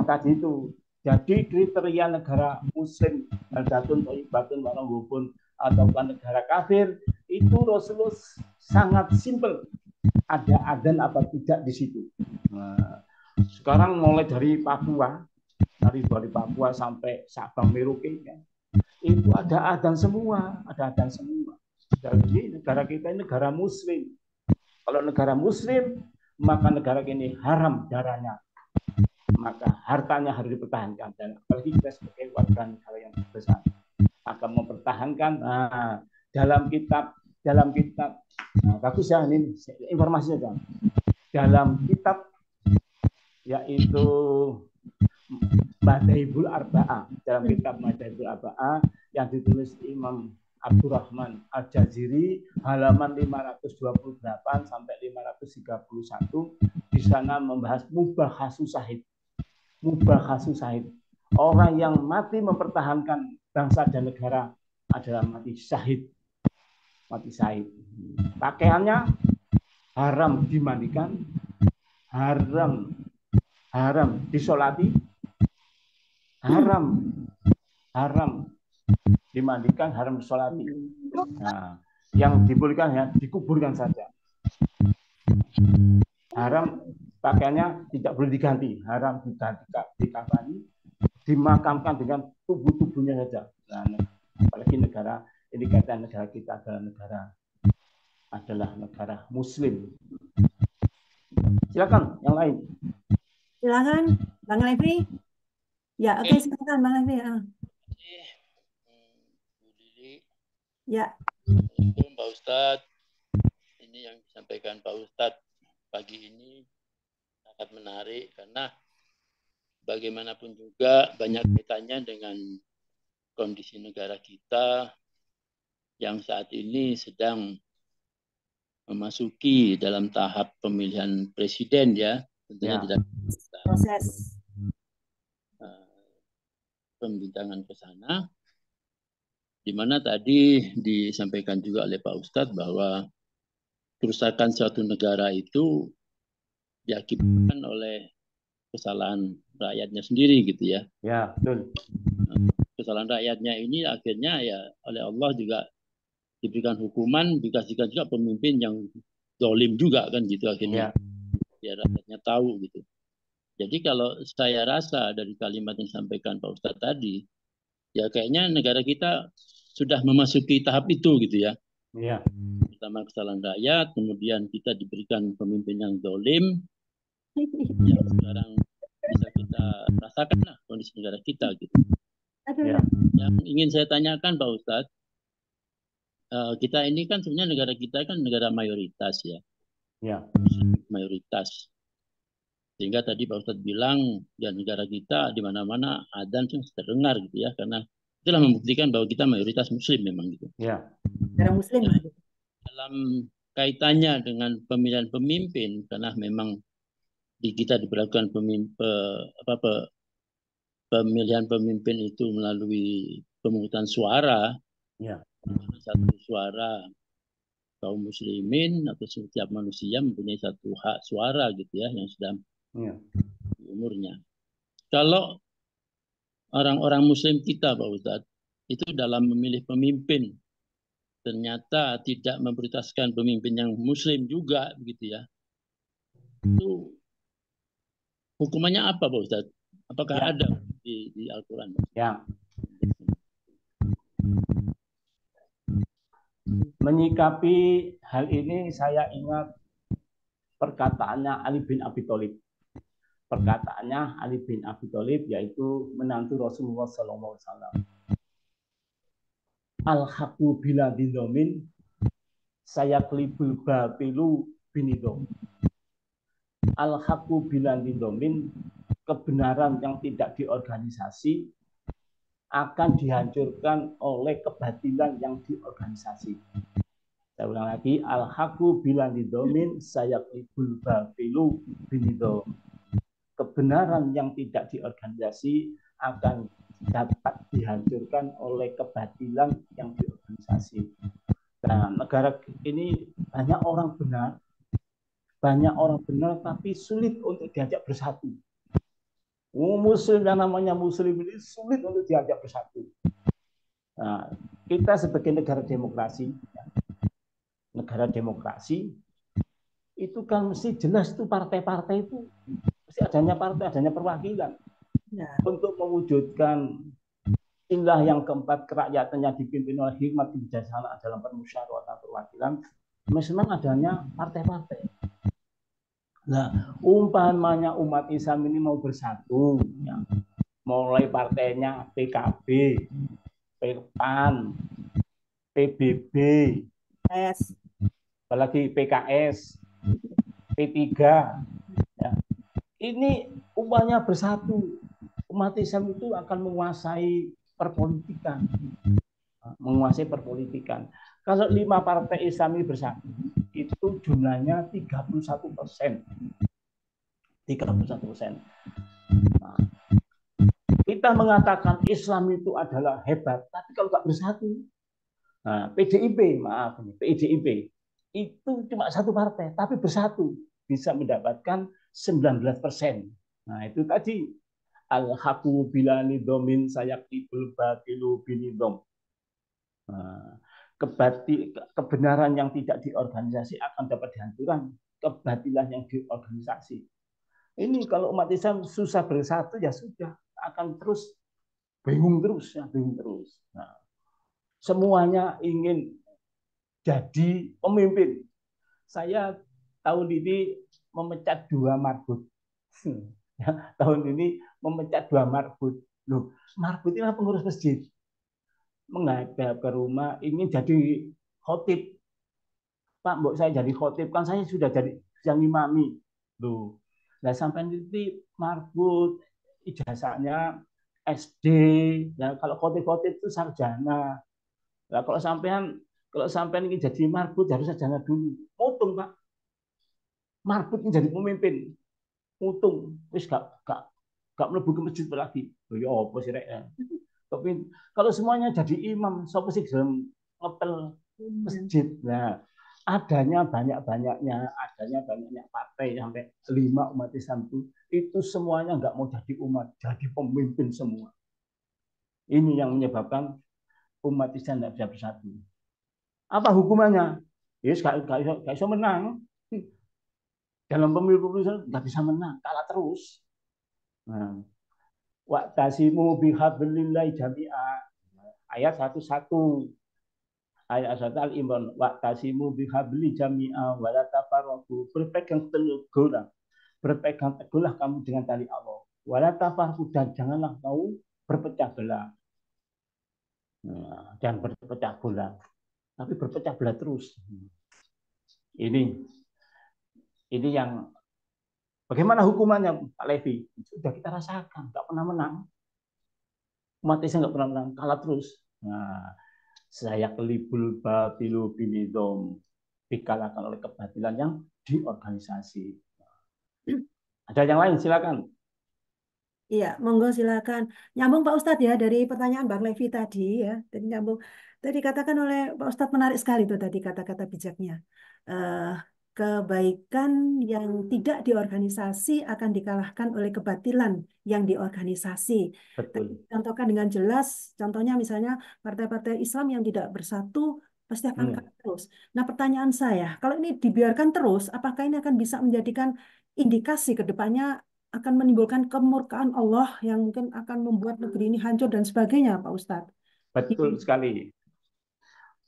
tadi itu. Jadi kriteria negara Muslim, Baldatun Thayyibatun Warahmubun atau negara kafir itu Rasulullah sangat simpel. Ada adzan apa tidak di situ. Nah, sekarang mulai dari Papua sampai Sabang Merauke, ya, itu ada adzan semua, Jadi negara kita ini negara Muslim. Kalau negara Muslim, maka negara ini haram darahnya, maka hartanya harus dipertahankan, dan apalagi kita sebagai warga negara yang besar akan mempertahankan. Nah, dalam kitab nah, bagus ya, ini informasinya kan. Dalam kitab yaitu Madzhabul Arba'ah, dalam kitab Madzhabul Arba'ah yang ditulis Imam Abdurrahman Al-Jaziri, halaman 528 sampai 531, di sana membahas mubahasus syahid. Orang yang mati mempertahankan bangsa dan negara adalah mati syahid. Pakaiannya haram dimandikan, haram disolati, haram dimandikan, haram disolati. Nah, yang dibolehkan ya dikuburkan saja. Haram pakaiannya tidak boleh diganti, haram dikafani, dimakamkan dengan tubuhnya saja. Nah, apalagi negara ini, kata negara kita adalah negara Muslim. Silakan yang lain. Silakan, Bang Levi. Ya, oke, silakan Bang Levi. Bu Lili. Ya. Assalamualaikum Pak Ustadz. Ini yang disampaikan Pak Ustadz pagi ini sangat menarik, karena bagaimanapun juga banyak kaitannya dengan kondisi negara kita yang saat ini sedang memasuki dalam tahap pemilihan presiden, ya. Tentunya tidak proses pembincangan ke sana, di mana tadi disampaikan juga oleh Pak Ustadz bahwa kerusakan suatu negara itu diakibatkan oleh kesalahan rakyatnya sendiri, gitu ya. Ya, betul. Kesalahan rakyatnya ini akhirnya ya oleh Allah juga diberikan hukuman, dikasihkan juga pemimpin yang dolim juga kan gitu akhirnya. Ya. Ya rakyatnya tahu gitu. Jadi kalau saya rasa dari kalimat yang disampaikan Pak Ustadz tadi, ya kayaknya negara kita sudah memasuki tahap itu gitu ya. Ya. Pertama kesalahan rakyat, kemudian kita diberikan pemimpin yang dolim, yang sekarang bisa kita rasakan lah kondisi negara kita gitu. Ya. Yang ingin saya tanyakan Pak Ustadz, kita ini kan sebenarnya negara kita kan negara mayoritas ya. Ya. Mayoritas. Sehingga tadi Pak Ustadz bilang ya negara kita di mana-mana adzan terdengar gitu ya, karena itulah membuktikan bahwa kita mayoritas muslim memang gitu. Ya. Negara muslim. Nah, dalam kaitannya dengan pemilihan pemimpin, karena memang di kita diberlakukan pemilihan pemimpin itu melalui pemungutan suara. Ya. Satu suara kaum muslimin atau setiap manusia mempunyai satu hak suara gitu ya, yang sudah Ya. umurnya. Kalau orang-orang muslim kita Pak Ustadz itu dalam memilih pemimpin ternyata tidak memprioritaskan pemimpin yang muslim juga begitu ya, itu hukumannya apa Pak Ustadz? Apakah Ya. ada di Al-Quran? Ya. Menyikapi hal ini saya ingat perkataannya Ali bin Abi Thalib. Perkataannya Ali bin Abi Thalib yaitu menantu Rasulullah SAW. Al-haqu bila didomin saya klibul batilu binidom. Al-haqu bila didomin, kebenaran yang tidak diorganisasi akan dihancurkan oleh kebatilan yang diorganisasi. Saya ulang lagi, al-haqu bila didomin saya klibul batilu binidom. Kebenaran yang tidak diorganisasi akan dapat dihancurkan oleh kebatilan yang diorganisasi. Nah, negara ini banyak orang benar, tapi sulit untuk diajak bersatu. Muslim yang namanya muslim ini sulit untuk diajak bersatu. Nah, kita sebagai negara demokrasi itu kan mesti jelas tuh partai-partai itu mesti adanya perwakilan ya. Untuk mewujudkan inilah yang keempat, kerakyatan yang dipimpin oleh hikmat bijaksana dalam permusyawaratan perwakilan, memang adanya partai-partai. Nah, umpamanya umat Islam ini mau bersatu, ya. Mulai partainya PKB, PAN, PBB, apalagi PKS, P3, ya. Ini umpamanya bersatu, umat Islam itu akan menguasai perpolitikan. Kalau 5 partai Islam ini bersatu, itu jumlahnya 31%. Nah, kita mengatakan Islam itu adalah hebat, tapi kalau nggak bersatu, nah, PDIP itu cuma 1 partai, tapi bersatu bisa mendapatkan 19%. Nah, itu tadi al-haqu bila nidomin sayaqibul batilu binidom. Nah, kebenaran yang tidak diorganisasi akan dapat dihancurkan kebatilan yang diorganisasi. Ini kalau umat Islam susah bersatu ya sudah akan terus bingung terus. Nah, semuanya ingin jadi pemimpin. Saya tahun ini memecat 2 marbut. Tahun ini memecat 2 marbut. Loh, marbut ini pengurus masjid. Menghadap ke rumah ingin jadi khotib. Pak, mbok saya jadi khotib, kan saya sudah jadi yang imami. Loh, nah sampai nanti marbut ijazahnya SD. Nah, kalau khotib-khotib itu sarjana. Nah, kalau sampean ingin jadi marbut harus sarjana dulu. Mutung, Pak. Marbut ini jadi pemimpin. Mutung, wis gak mlebu ke masjid lagi. Oh ya apa sih rek? Tapi kalau semuanya jadi imam, siapa sih dalam ngepel masjid? Nah, adanya banyak-banyaknya partai sampai 5 umat Islam itu semuanya nggak mau jadi umat, jadi pemimpin semua. Ini yang menyebabkan umat Islam tidak bisa bersatu. Apa hukumannya? Yes, gak bisa menang. Dalam pemilu nggak bisa menang, kalah terus. Nah, wa'tasimu bihablillahi jami'a. Ayat 11. Ayat 1 Al-Imran. Wa'tasimu bihabli jami'a wa la tafarraqu. Berpegang teguhlah kamu dengan tali Allah. Wa la tafarraqu, dan janganlah kamu berpecah belah. Nah, jangan berpecah belah, tapi berpecah belah terus. Ini yang bagaimana hukumannya Pak Levi? Sudah kita rasakan, nggak pernah menang. Umat Islam nggak pernah menang, kalah terus. Nah, saya kelibul batilu binidom, dikalahkan oleh kebatilan yang diorganisasi. Ada yang lain, silakan. Iya, monggo silakan. Nyambung Pak Ustadz ya dari pertanyaan Bang Levi tadi ya. Tadi nyambung. Tadi katakan oleh Pak Ustadz menarik sekali tuh tadi kata-kata bijaknya. Eh, kebaikan yang tidak diorganisasi akan dikalahkan oleh kebatilan yang diorganisasi. Tadi Betul. contohkan dengan jelas, contohnya misalnya partai-partai Islam yang tidak bersatu pasti akan kalah terus. Nah, pertanyaan saya, kalau ini dibiarkan terus, apakah ini akan bisa menjadikan indikasi ke depannya akan menimbulkan kemurkaan Allah yang mungkin akan membuat negeri ini hancur dan sebagainya, Pak Ustadz? Betul sekali.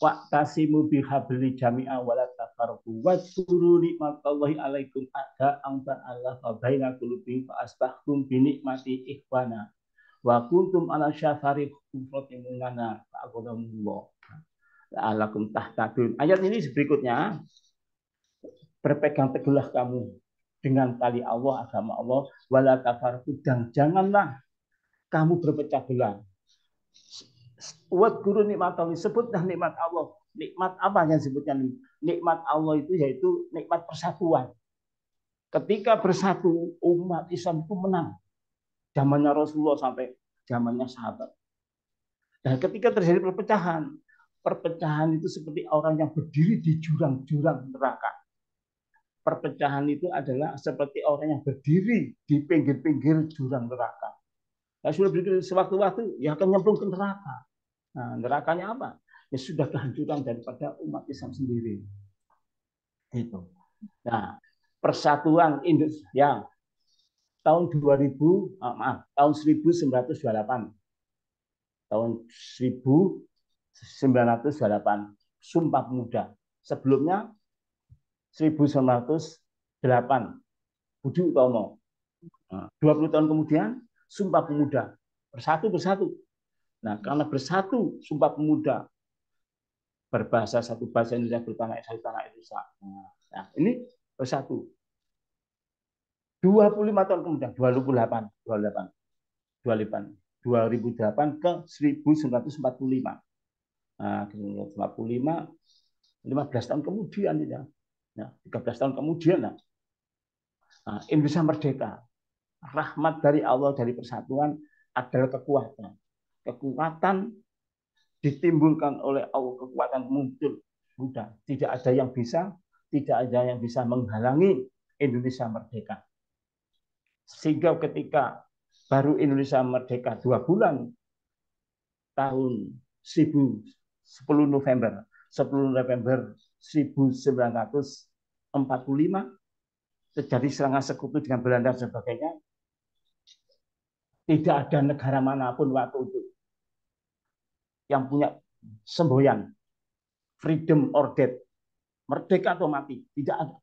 Wa'tasimu bihabli jami'a wa la tafarraqu wadhkuru nikmatallahi 'alaikum a'da'an fa'alafa baina qulubikum fa asbahtum bi nikmati ikhwana wa kuntum 'ala syafari hufratin minana fa'aqadamullah la'alakum tahtadun. Ayat ini berikutnya, berpegang teguhlah kamu dengan tali Allah, agama Allah, wa la tafarraqu, dan janganlah kamu berpecah belah. Wadhkuru nikmatallahi, sebutlah nikmat Allah. Nikmat apa yang disebutkan? Nikmat Allah itu yaitu nikmat persatuan. Ketika bersatu, umat Islam itu menang. Zamannya Rasulullah sampai zamannya sahabat. Dan ketika terjadi perpecahan itu seperti orang yang berdiri di jurang-jurang neraka. Perpecahan itu adalah seperti orang yang berdiri di pinggir-pinggir jurang neraka. Nah, sudah berdiri sewaktu-waktu, ya akan nyemplung ke neraka. Nah, nerakanya apa? Ya sudah kehancuran daripada umat Islam sendiri. Itu. Nah, persatuan Indonesia ya, tahun 1928. Tahun 1928, Sumpah Pemuda. Sebelumnya 1908, Budi Utomo. 20 tahun kemudian Sumpah Pemuda. Bersatu. Nah, karena bersatu Sumpah Pemuda, berbahasa satu bahasa Indonesia, bertanah Indonesia. Nah, ini bersatu. 25 tahun kemudian, 2008 ke 1945. Nah, 1945, 15 tahun kemudian ya. 13 tahun kemudian Indonesia merdeka. Rahmat dari Allah, dari persatuan adalah kekuatan. Kekuatan ditimbulkan oleh Allah, kekuatan muncul. Sudah tidak ada yang bisa menghalangi Indonesia merdeka. Sehingga ketika baru Indonesia merdeka 2 bulan, tahun 10 November 1945, terjadi serangan sekutu dengan Belanda dan sebagainya. Tidak ada negara manapun waktu itu yang punya semboyan freedom or death, merdeka atau mati, tidak ada.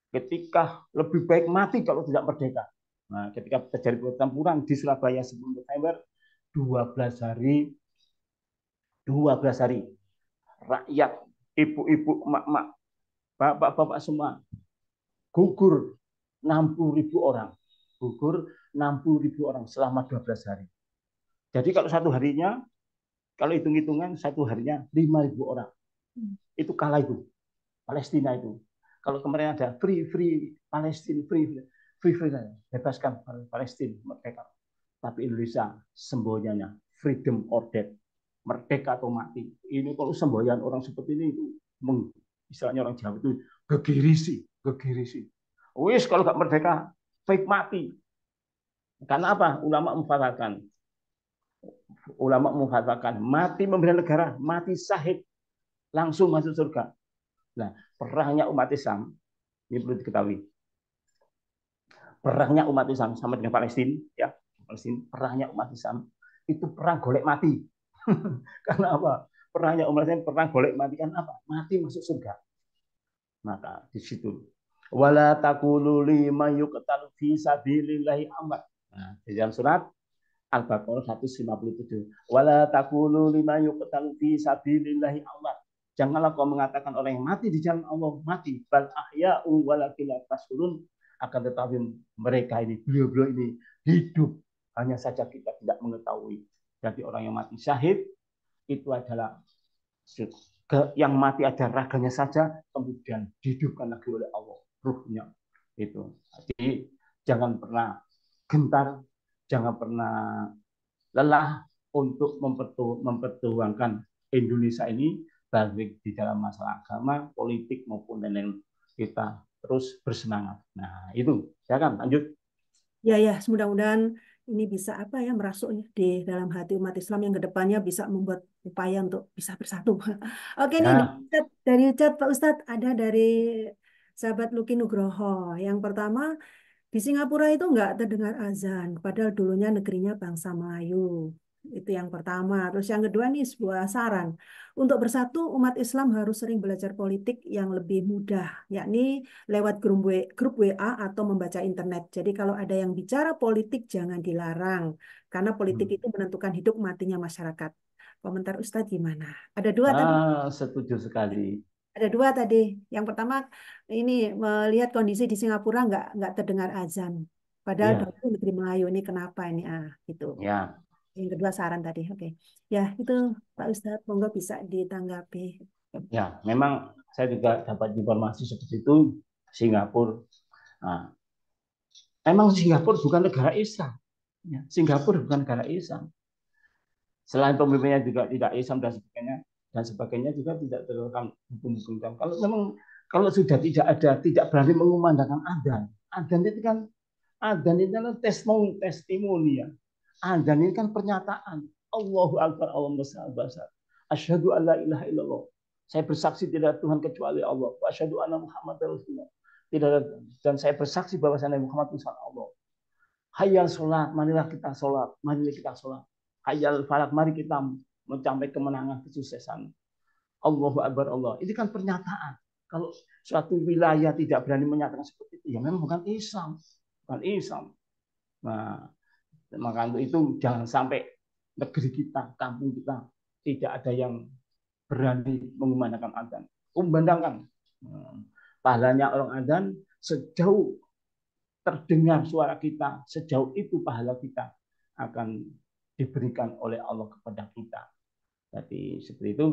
Ketika lebih baik mati kalau tidak merdeka. Nah, ketika terjadi pertempuran di Surabaya 10 November, 12 hari rakyat, ibu-ibu, emak-emak, bapak-bapak semua gugur 60.000 orang. Gugur 60.000 orang selama 12 hari. Jadi kalau satu harinya, kalau hitung-hitungan satu harinya 5.000 orang. Itu kalah itu. Palestina itu. Kalau kemarin ada free Palestina, free, bebaskan Palestina, merdeka. Tapi Indonesia semboyannya freedom or death, merdeka atau mati. Ini kalau semboyan orang seperti ini itu, istilahnya orang Jawa itu gegirisi. Wis kalau nggak merdeka, baik mati. Karena apa? Ulama memfatwakan mati membela negara, mati syahid, langsung masuk surga. Nah, perangnya umat Islam ini perlu diketahui. perangnya umat Islam sama dengan Palestina, ya. Palestina, perangnya umat Islam itu perang golek mati. Karena apa? Perangnya umat Islam perang golek mati kan apa? Mati masuk surga. Maka di situ wala taqulu liman yuqtalu fi sabilillahi amwat. Nah, di dalam surat Al-Baqarah 157. Wala taqulu liman yuqtalu fi sabilillahi amwat. Janganlah kau mengatakan orang yang mati di jalan Allah mati, bal ahya'u walakin la tashurun. Akan tetapi mereka ini, beliau-beliau ini hidup, hanya saja kita tidak mengetahui. Jadi orang yang mati syahid itu adalah yang mati ada raganya saja, kemudian dihidupkan lagi oleh Allah, ruhnya itu. Jadi jangan pernah gentar, jangan pernah lelah untuk memperjuangkan Indonesia ini, baik di dalam masalah agama, politik maupun lain-lain. Kita terus bersemangat. Nah itu, ya kan, lanjut. Ya, mudah-mudahan ini bisa merasuk di dalam hati umat Islam yang kedepannya bisa membuat upaya untuk bisa bersatu. Oke, ini Ya. dari chat Pak Ustadz ada dari sahabat Luki Nugroho. Yang pertama, di Singapura itu nggak terdengar azan, padahal dulunya negerinya bangsa Melayu. Itu yang pertama. Terus yang kedua nih sebuah saran. Untuk bersatu, umat Islam harus sering belajar politik yang lebih mudah, yakni lewat grup WA atau membaca internet. Jadi kalau ada yang bicara politik jangan dilarang, karena politik itu menentukan hidup matinya masyarakat. Komentar Ustadz gimana? Ada dua tadi. Setuju sekali. Ada dua tadi. Yang pertama ini melihat kondisi di Singapura nggak terdengar azan. Padahal Ya. dahulu negeri Melayu ini kenapa ini gitu. Ya. Yang kedua saran tadi. Oke. Ya, itu Pak Ustadz, monggo bisa ditanggapi. Ya, memang saya juga dapat informasi seperti itu. Singapura. Nah, memang Singapura bukan negara Islam. Ya, Singapura bukan negara Islam. Selain pemimpinnya juga tidak Islam dan sebagainya juga tidak terkena hukum-hukum. Kalau sudah tidak berani mengumandangkan adzan itu kan adzan itu adalah testimoni ya. Adzan ini kan pernyataan. Allahu Akbar, Allahu Akbar. Asyhadu an la ilaha illallah. Saya bersaksi tidak ada Tuhan kecuali Allah. Wa asyhadu anna Muhammadar Rasulullah. Dan saya bersaksi bahwa Nabi Muhammad itu Allah. Hayyal sholat, marilah kita sholat. Marilah kita sholat. Hayyal falak, mari kita mencapai kemenangan, kesuksesan. Allahu Akbar Allah. Ini kan pernyataan. Kalau suatu wilayah tidak berani menyatakan seperti itu, ya memang bukan Islam. Bukan Islam. Nah, maka untuk itu jangan sampai negeri kita, kampung kita tidak ada yang berani mengumandangkan adzan. Umandangkan pahalanya orang adzan sejauh terdengar suara kita, sejauh itu pahala kita akan diberikan oleh Allah kepada kita. Jadi seperti itu.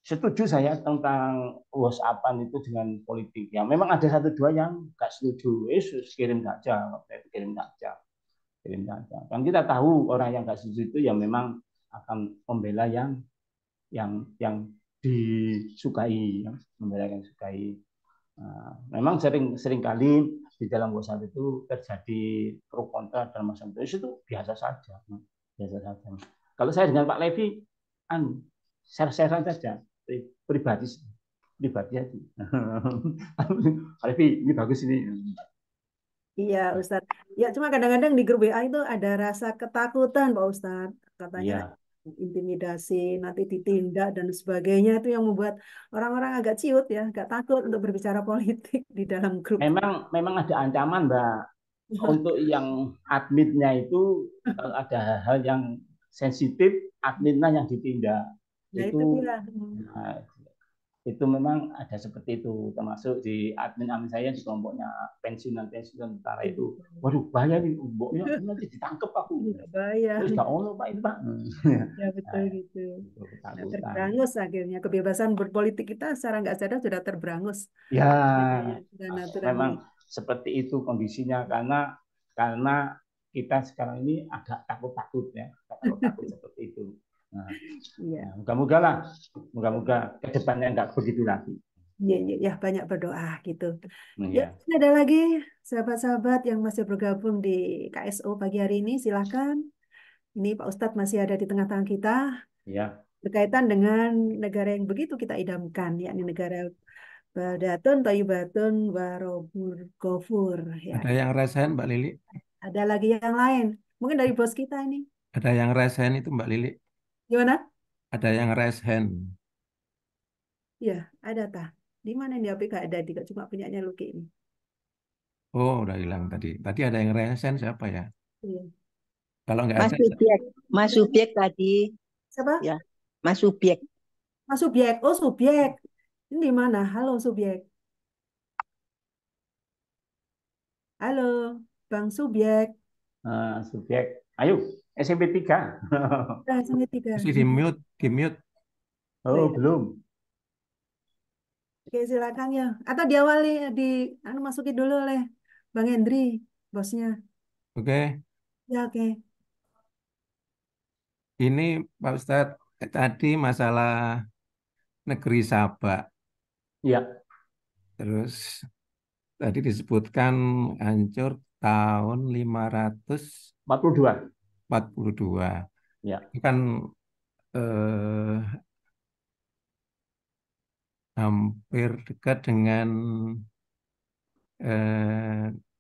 Setuju saya tentang WhatsApp-an itu dengan politik. Ya, memang ada satu dua yang nggak setuju. Kirim saja, kirim saja. Kan kita tahu orang yang nggak setuju itu ya memang akan membela yang disukai, ya. Membela yang disukai. Nah, memang sering kali di dalam WhatsApp itu terjadi pro kontra dalam masalah itu biasa saja. Kalau saya dengan Pak Levi, share saja. Pribadi aja. Levi, ini bagus ini. Iya, Ustadz. Ya, cuma kadang-kadang di grup WA itu ada rasa ketakutan, Pak Ustadz. Katanya intimidasi, nanti ditindak dan sebagainya, itu yang membuat orang-orang agak ciut ya, agak takut untuk berbicara politik di dalam grup. Memang ada ancaman, Mbak. Untuk yang adminnya itu ada hal yang sensitif, adminnya yang ditindak. Nah, Itu memang ada seperti itu, termasuk di admin saya di kelompoknya pensiunan tentara itu. Waduh, bahaya nih, mboknya nanti ditangkap aku. Bahaya. Terus nggak ono Pak itu Pak. Ya betul gitu. Nah, terberangus akhirnya kebebasan berpolitik kita secara nggak sadar sudah terberangus. Ya, memang seperti itu kondisinya karena kita sekarang ini agak takut ya, takut seperti itu. Nah, iya. Moga-moga ke depannya nggak begitu lagi. Ya, banyak berdoa gitu. Ya, ada lagi sahabat-sahabat yang masih bergabung di KSO pagi hari ini, silakan. Ini Pak Ustadz masih ada di tengah-tengah kita. Ya. Berkaitan dengan negara yang begitu kita idamkan, yakni negara Baldatun, Thayyibatun, Warobur Gofur. Ya, Ada yang raise hand, Mbak Lili? ada lagi yang lain. Mungkin dari bos kita ini. Ada yang raise hand itu Mbak Lili? Gimana? Ada yang raise hand. Ya, ada tah. Di mana nih HP gak ada, tidak cuma punyanya Luki ini. Oh, udah hilang tadi. Tadi ada yang raise hand siapa ya? Iya. Kalau nggak Mas ada, Subyek, Mas Subyek tadi Siapa? ya, Mas Subyek. Mas Subyek. Oh, Subyek. Ini di mana? Halo, Subyek. Halo, Bang Subyek. Subjek. Ayo, SMP 3. Udah, sampai 3. masih di mute, di mute. Oh, Oh, ya. belum. Oke, silakan ya. Atau diawali masukin dulu oleh Bang Hendri, bosnya. Oke, Ya, oke. ini Pak Ustadz tadi masalah negeri Sabak. Ya, Terus tadi disebutkan hancur tahun 542. 42. Ya, Itu kan eh, hampir dekat dengan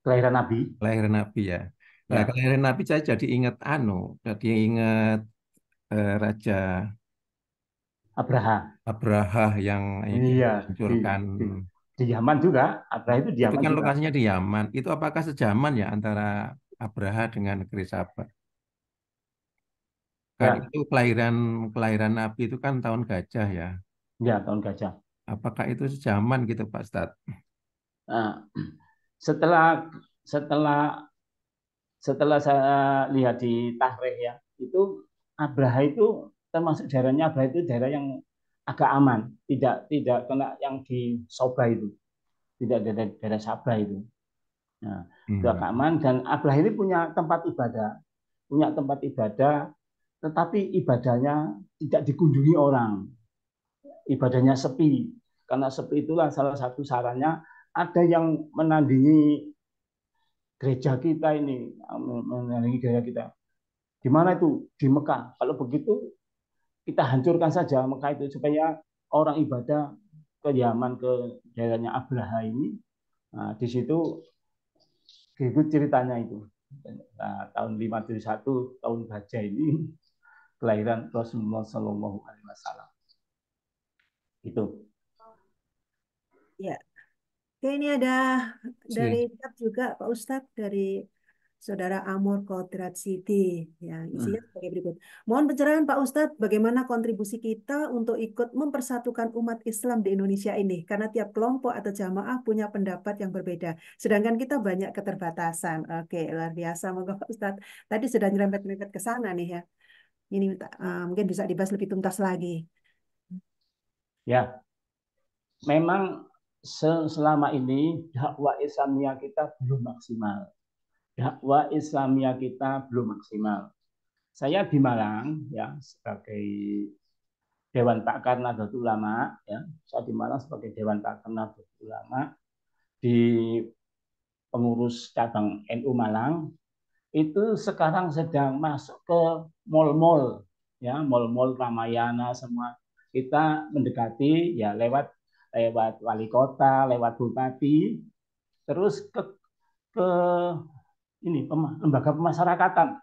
kelahiran Nabi. kelahiran Nabi ya. Nah, Ya, kelahiran Nabi saya jadi ingat jadi ingat Raja Abraha. Abraha yang Iya, di, hancurkan. di, di Yaman juga. Abraha itu di Itu Yaman kan juga. lokasinya di Yaman. Itu apakah sejaman ya antara Abraha dengan negeri Sabak? Kan Ya, itu kelahiran Nabi itu kan tahun gajah ya. ya tahun gajah. Apakah itu sejaman gitu Pak Ustadz? Nah, setelah setelah setelah saya lihat di Tahrikh ya, itu Abraha itu termasuk daerahnya Abraha itu daerah yang agak aman, tidak kena yang di Soba itu, tidak daerah Sabah itu. Nah, itu agak aman dan Abraha ini punya tempat ibadah, tetapi ibadahnya tidak dikunjungi orang, ibadahnya sepi. Karena sepi itulah salah satu sarannya ada yang menandingi gereja kita ini, menandingi gereja kita. Di mana itu? Di Mekah. Kalau begitu kita hancurkan saja Mekah itu supaya orang ibadah ke Yaman, ke daerahnya Abraha ini. Nah, di situ ikut ceritanya itu. Nah, tahun 571 tahun gajah ini kelahiran Rasulullah Shallallahu Alaihi Wasallam. Itu. Ya. Oke, ini ada dari Si. chat juga Pak Ustadz dari Saudara Amor Kodrat Siti yang isinya sebagai berikut. Mohon pencerahan Pak Ustadz, bagaimana kontribusi kita untuk ikut mempersatukan umat Islam di Indonesia ini? Karena tiap kelompok atau jamaah punya pendapat yang berbeda. Sedangkan kita banyak keterbatasan. Oke, luar biasa. Moga Pak Ustadz. Tadi sudah nyerempet-nyerempet ke sana nih ya. Ini mungkin bisa dibahas lebih tuntas lagi. Ya, memang selama ini dakwah Islamiyah kita belum maksimal. Dakwah Islamiyah kita belum maksimal. Saya di Malang ya sebagai Dewan Pakar Nahdlatul Ulama ya. Saya di Malang sebagai Dewan Pakar Nahdlatul Ulama di pengurus cabang NU Malang itu sekarang sedang masuk ke mal-mal ya, mal-mal Ramayana semua. Kita mendekati ya lewat wali kota, lewat bupati, terus ke ini lembaga pemasyarakatan,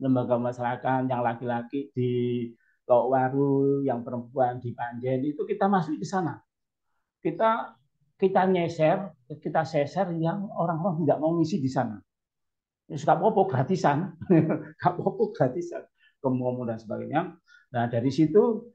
lembaga masyarakat yang laki-laki di Lokwaru, yang perempuan di Panjen itu kita masuk di sana. Kita nyeser, kita seser yang orang-orang tidak mau ngisi di sana. Nggak apa-apa gratisan, nggak apa-apa gratisan, kemudian dan sebagainya. Nah dari situ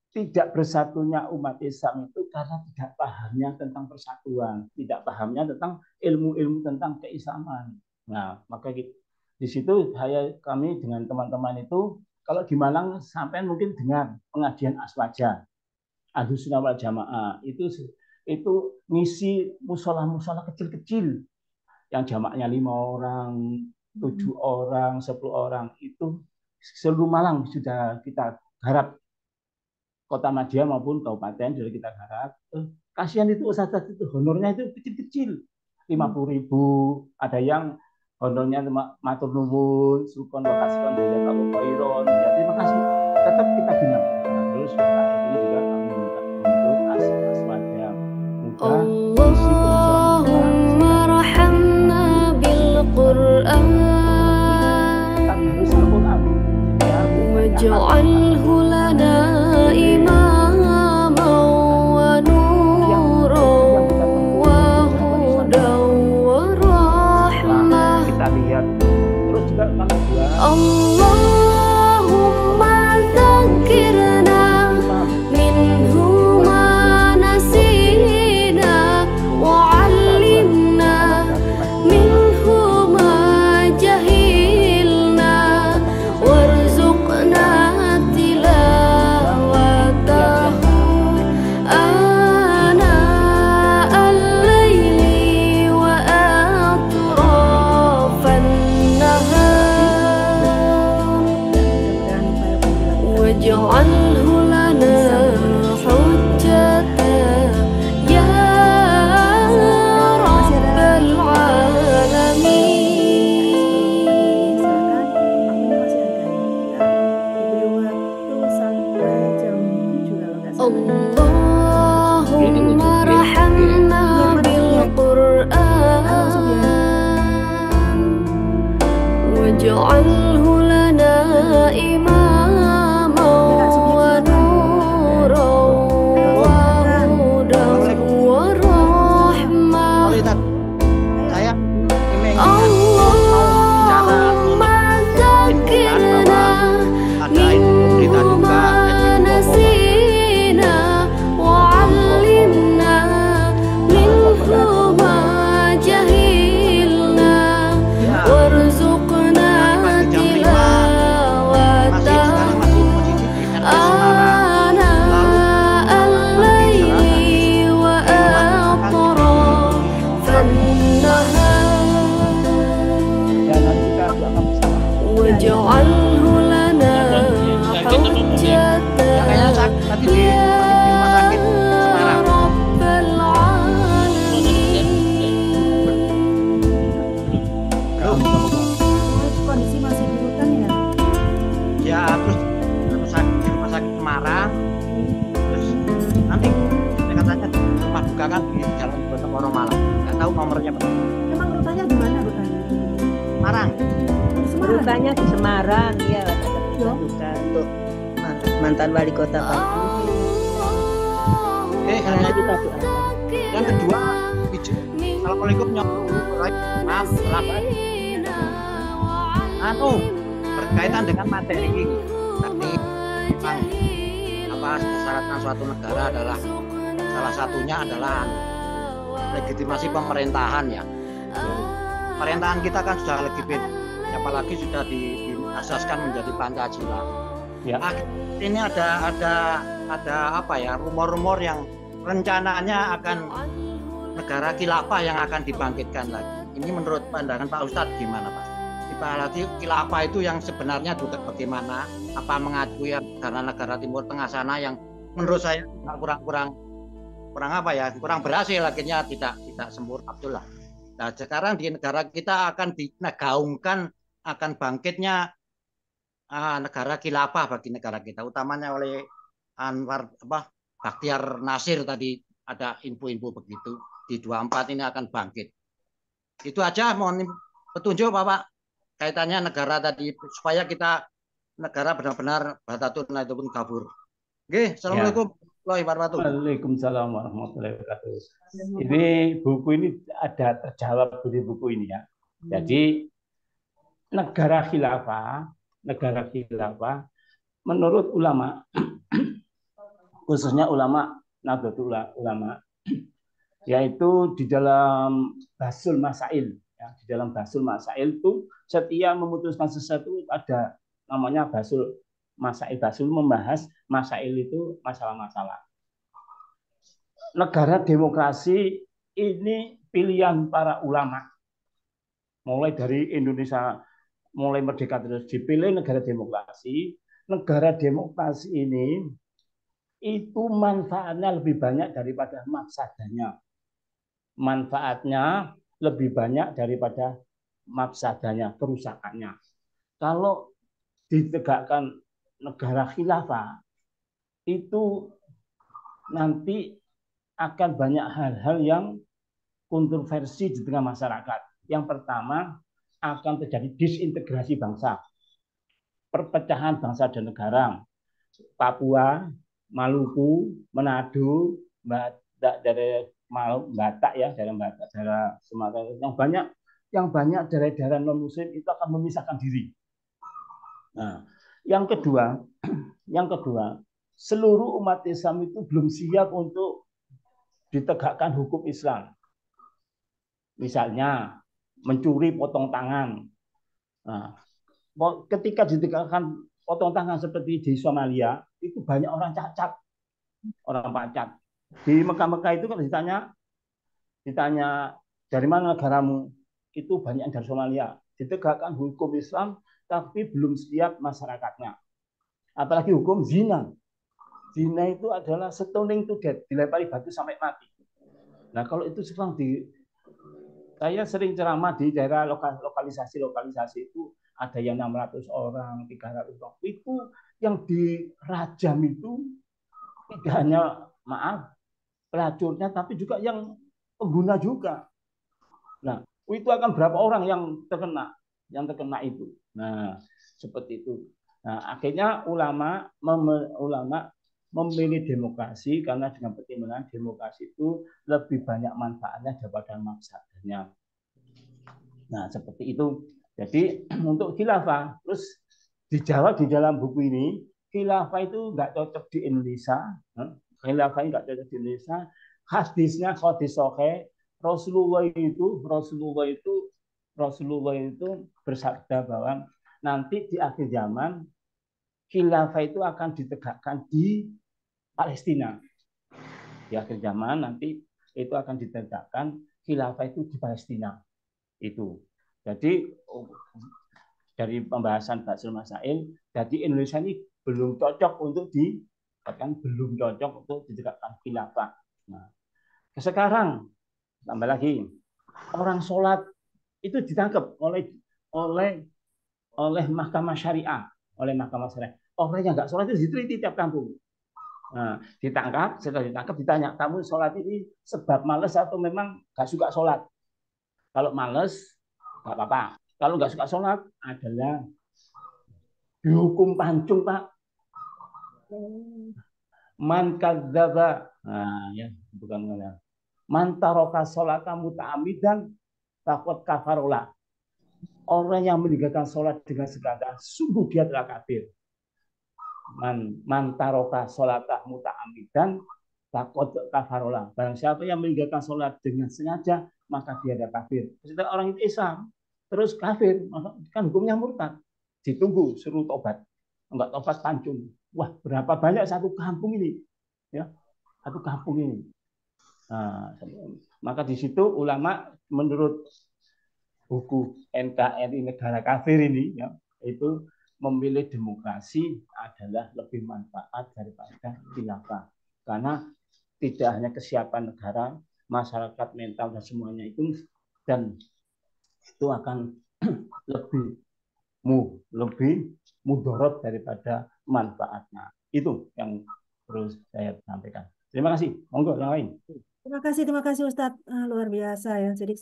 tidak bersatunya umat Islam itu karena tidak pahamnya tentang persatuan, tidak pahamnya tentang ilmu-ilmu tentang keislaman. Nah maka di situ kami dengan teman-teman itu kalau di Malang sampai mungkin dengar pengajian Aswaja, Ahlus Sunnah wal Jamaah itu ngisi musola-musola kecil-kecil yang jamaknya 5 orang, 7 orang, 10 orang itu seluruh Malang sudah kita garap, Kota Madia maupun kabupaten sudah kita garap. Kasihan itu ustadz itu honornya itu kecil-kecil, 50.000, ada yang honornya matur nuwun, sukon wakasihon dari Pak Koiron. Ya terima kasih, tetap kita bilang. Nah, terus ini juga kami minta untuk aswaja kita isi perjuangan kita Allahumma rahamna bil Qur'an harus Al-Quran ya, waj'alhu lana imaman wa nuran wa hudan wa rahmah. kita lihat terus juga kalau dua Allahumma dzakirna minhu ma nasina wa 'allimna minhu ma jahilna warzuqna tilawatahu ana al-laili wa atrafan nahar waj'alhu lana hujjatan ya rabbal alamin. Allahumma rahamna bil Qur'an waj'alhu lana imaman wa nuran wa hudan wa rahmah. Saya ingin Allahumma dzakirna minhu ma nasina wa 'allimna minhu ma jahilna warzuqna tilawatahu ana al-laili wa atrafan nahar dan nanti kita akan bersama waj'alhu lana kayaknya tadi di rumah sakit Semarang. rabbal alamin. Kondisi masih di hutan ya. Ya terus di rumah sakit Semarang. Terus nanti katanya rumah duka kan di Jalan Bojonegoro Malang. Nggak tahu nomornya berapa. Emang rutanya di mana rutanya? Semarang. Di Semarang. Rutanya di Semarang, ya. Ya. Duka untuk mantan wali kota Pak. Hanya Kita doakan. yang kedua, Assalamualaikum maaf selamat. Berkaitan dengan materi ini, tapi memang persyaratan suatu negara adalah salah satunya adalah legitimasi pemerintahan ya. Pemerintahan kita kan sudah legitimit, apalagi sudah diasaskan menjadi Pancasila. ya. Ini ada apa ya, rumor-rumor yang rencananya akan negara khilafah yang akan dibangkitkan lagi. Ini menurut pandangan Pak Ustadz gimana Pak? Apalagi khilafah itu yang sebenarnya juga bagaimana? Apa mengakui negara-negara Timur Tengah sana yang menurut saya kurang apa ya, kurang berhasil, akhirnya tidak sempurna betul lah. Nah sekarang di negara kita akan digaungkan akan bangkitnya negara khilafah bagi negara kita, utamanya oleh Anwar Bakhtiar Nasir tadi ada info-info begitu di 24 ini akan bangkit. Itu aja, mohon petunjuk Bapak kaitannya negara tadi supaya kita negara benar-benar batatun itu pun kabur. Oke, assalamualaikum warahmatullahi wabarakatuh. Waalaikumsalam warahmatullahi wabarakatuh. Ini buku ini ada terjawab di buku ini ya. Jadi negara khilafah menurut ulama khususnya ulama Nahdlatul Ulama yaitu di dalam Basul Masail ya, di dalam Basul Masail itu setiap memutuskan sesuatu ada namanya Basul Masail. Basul membahas masail itu masalah-masalah. Negara demokrasi ini pilihan para ulama. Mulai dari Indonesia mulai merdeka terus dipilih negara demokrasi. Negara demokrasi ini itu manfaatnya lebih banyak daripada mafsadanya. Manfaatnya lebih banyak daripada mafsadanya, kerusakannya. Kalau ditegakkan negara khilafah itu nanti akan banyak hal-hal yang kontroversi di tengah masyarakat. Yang pertama, akan terjadi disintegrasi bangsa, perpecahan bangsa dan negara. Papua, Maluku, Manado, dari Batak ya, daerah Sumatera yang banyak daerah-daerah non muslim itu akan memisahkan diri. Nah, yang kedua, seluruh umat Islam itu belum siap untuk ditegakkan hukum Islam. Misalnya mencuri potong tangan. Nah, ketika ditegakkan potong tangan seperti di Somalia, itu banyak orang cacat, orang pacat. Di Mekah-Mekah itu kan ditanya dari mana negaramu, itu banyak yang dari Somalia. Ditegakkan hukum Islam, tapi belum siap masyarakatnya. Apalagi hukum zina. Zina itu adalah stoning to death, dilempari batu sampai mati. Nah, kalau itu sekarang saya sering ceramah di daerah lokalisasi itu ada yang 600 orang, 300 orang. Itu yang dirajam itu tidak hanya pelacurnya, tapi juga yang pengguna juga. Nah, itu akan berapa orang yang terkena itu. Nah, seperti itu. Nah, akhirnya ulama memilih demokrasi karena dengan pertimbangan demokrasi itu lebih banyak manfaatnya daripada mafsadanya. Nah, seperti itu. Jadi untuk khilafah, terus dijawab di dalam buku ini, khilafah itu nggak cocok di Indonesia. Khilafah nggak cocok di Indonesia. Hadisnya hadis sahih, Rasulullah itu bersabda bahwa nanti di akhir zaman khilafah itu akan ditegakkan di Palestina. Di akhir zaman nanti itu akan ditegakkan khilafah itu di Palestina. Itu. Jadi dari pembahasan Basul Masail, jadi Indonesia ini belum cocok untuk ditegakkan khilafah. Nah, sekarang tambah lagi orang sholat itu ditangkap oleh mahkamah syariah, Orang yang nggak sholat itu diteliti tiap kampung. Nah, setelah ditangkap ditanya, kamu sholat ini sebab males atau memang nggak suka sholat? Kalau males, nggak apa-apa. Kalau nggak suka sholat, adalah dihukum pancung, Pak. Man kadzdzaba, bukan man taraka sholata muta'ammidan faqad kafarola. Orang yang meninggalkan sholat dengan sengaja, sungguh dia telah kafir. Man taraka sholata muta'ammidan faqad kafarola. Barang siapa yang meninggalkan sholat dengan sengaja, maka dia ada kafir. Setelah orang itu Islam, terus kafir, kan hukumnya murtad. Ditunggu, suruh tobat. Enggak tobat, pancung. Wah, berapa banyak satu kampung ini. Ya, satu kampung ini. Nah, maka di situ ulama menurut buku NKRI Negara Kafir ini, ya, itu memilih demokrasi adalah lebih manfaat daripada khilafah. Karena tidak hanya kesiapan negara, masyarakat, mental dan semuanya itu, dan itu akan lebih mudarat daripada manfaatnya. Itu yang perlu saya sampaikan. Terima kasih. Monggo yang lain. Terima kasih Ustadz. Luar biasa ya. Jadi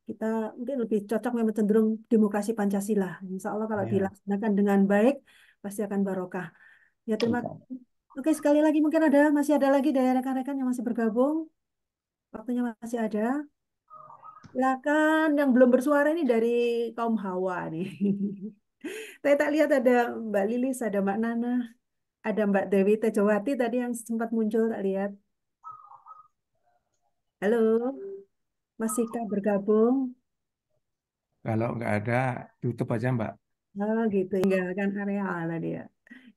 kita mungkin lebih cocok memang cenderung demokrasi Pancasila. Insya Allah kalau dilaksanakan dengan baik pasti akan barokah. Ya terima kasih. Oke, sekali lagi mungkin masih ada lagi dari rekan-rekan yang masih bergabung. Waktunya masih ada. Silakan yang belum bersuara ini dari kaum Hawa nih. Saya tak lihat ada Mbak Lilis, ada Mbak Nana, ada Mbak Dewi Tejawati tadi yang sempat muncul, tak lihat. Halo, masihkah bergabung? Kalau nggak ada, tutup aja Mbak. Oh gitu, tinggalkan area tadi ya.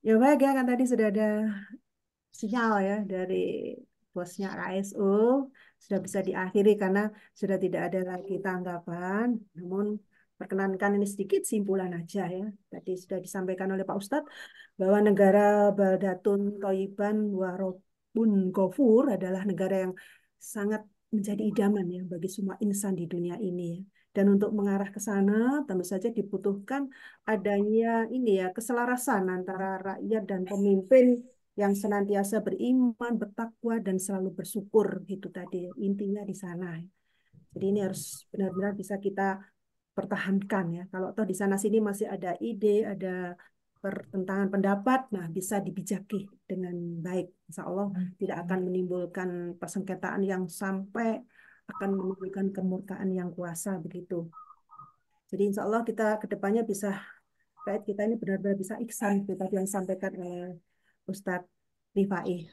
Ya baik ya, kan tadi sudah ada sinyal ya dari bosnya KSU, sudah bisa diakhiri karena sudah tidak ada lagi tanggapan. Namun perkenankan ini sedikit simpulan aja ya. Tadi sudah disampaikan oleh Pak Ustadz bahwa negara Baldatun Thoyiban Warobun Ghafur adalah negara yang sangat menjadi idaman ya bagi semua insan di dunia ini ya. Dan untuk mengarah ke sana tentu saja dibutuhkan adanya ini ya keselarasan antara rakyat dan pemimpin yang senantiasa beriman, bertakwa, dan selalu bersyukur. Itu tadi intinya di sana. Jadi ini harus benar-benar bisa kita pertahankan ya. Kalau toh di sana sini masih ada ide, ada pertentangan pendapat, nah bisa dibijaki dengan baik. Insya Allah tidak akan menimbulkan persengketaan yang sampai akan menimbulkan kemurkaan yang kuasa begitu. Jadi insya Allah kita kedepannya bisa, rakyat kita ini benar-benar bisa ihsan seperti tadi yang disampaikan oleh Ustadz Rifai.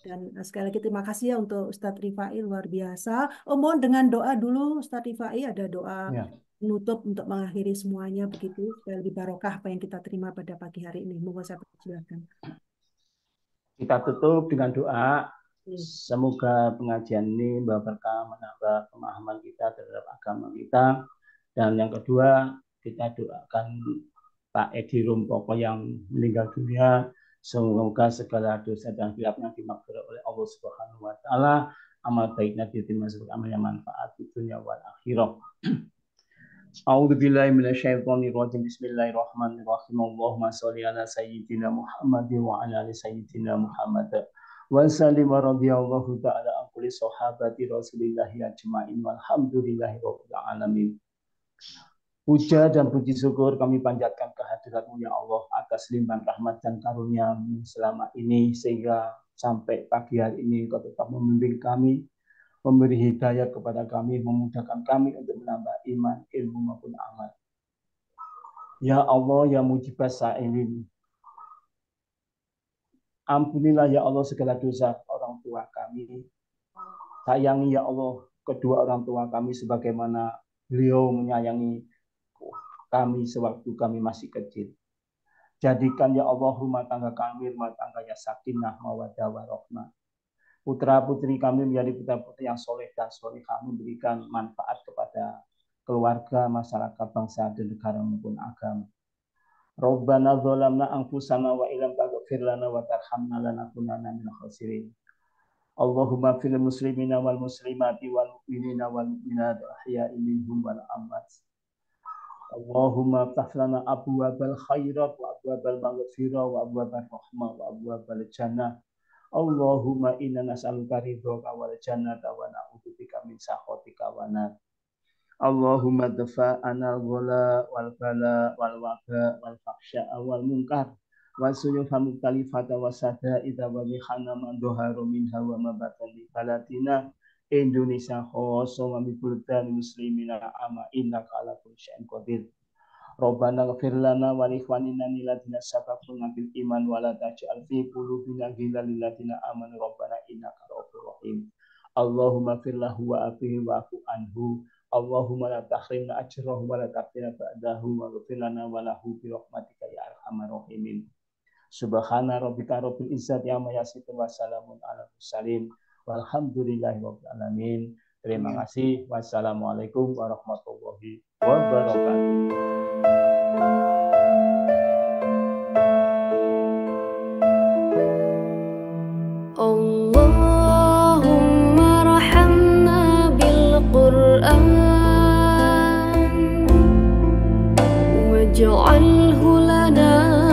Dan sekali lagi terima kasih ya untuk Ustadz Rifai, luar biasa. Oh, mohon dengan doa dulu Ustadz Rifai, ada doa penutup untuk mengakhiri semuanya begitu, supaya lebih barokah apa yang kita terima pada pagi hari ini. Mohon saya persilakan. Kita tutup dengan doa. Semoga pengajian ini membawa berkah, menambah pemahaman kita terhadap agama kita. Dan yang kedua, kita doakan Pak Edi Rumpoko yang meninggal dunia. Semoga segala dosa dan khilafnya dimaghfirah oleh Allah Subhanahu wa taala. Amal baiknya diterima sebagai amal yang manfaat di dunia wal akhirah. A'udzu billahi minasyaitonir rajim. Bismillahirrahmanirrahim. Allahumma shalli ala sayyidina Muhammad wa ala ali sayyidina Muhammad. Wa sallim radhiyallahu ta'ala an kulli sahabati Rasulillah ajma'in walhamdulillahi rabbil alamin. Puja dan puji syukur kami panjatkan kehadirat-Mu ya Allah atas limpahan rahmat dan karunia-Mu selama ini, sehingga sampai pagi hari ini Kau tetap membimbing kami, memberi hidayah kepada kami, memudahkan kami untuk menambah iman, ilmu maupun amal. Ya Allah, ya mujibas sa'ilin, ampunilah ya Allah segala dosa orang tua kami. Sayangi ya Allah kedua orang tua kami sebagaimana beliau menyayangi kami sewaktu kami masih kecil. Jadikan ya Allah rumah tangga kami rumah tangga yang sakinah, mawaddah, warahmah. Putra-putri kami menjadi putra-putri yang soleh dan solehah, memberikan manfaat kepada keluarga, masyarakat, bangsa, dan negara maupun agama. Rabbana dzalamna anfusana wa illam taghfir lana wa tarhamna lanakunanna minal khasirin. Allahumma fil muslimina wal muslimati wal mu'minina wal mu'minat ahya'i minhum wal amwat. Allahumma ftah lana abwabal khairat wa abwabal maghfirah wa abwabal rahmah wa abwabal jannah. Allahumma inna nas'aluka ridhaka wal jannata wa na'udzubika min sakhatika wa nar. Allahumma dafa'ana al-ghala wal bala wal waqa wal fahsya'a wal munkar wa suyufa muktalifata wa sada'ida wa mihana man dhaharu minha wa ma batana li balatina Indonesia khoso wa min buldan muslimina ama innaka ala kulli syai'in qadir. Rabbana ighfir lana wa li ikhwanina alladziina sabaquna bil iman wa la taj'al fi qulubina ghillan lil ladziina amanu rabbana innaka ra'ufur rahim. Allahumma ighfir lahu wa afihi wa afu anhu. Allahumma la tahrimna ajrahu wa la taqina ba'dahu wa ighfir lana wa lahu bi rahmatika ya arhamar rahimin. Subhana rabbika rabbil izzati amma yasifun wa salamun alal mursalin. Walhamdulillahirabbil alamin. Terima kasih. Wassalamualaikum warahmatullahi wabarakatuh. Allahumma rahamna bil Qur'an waj'alhu lana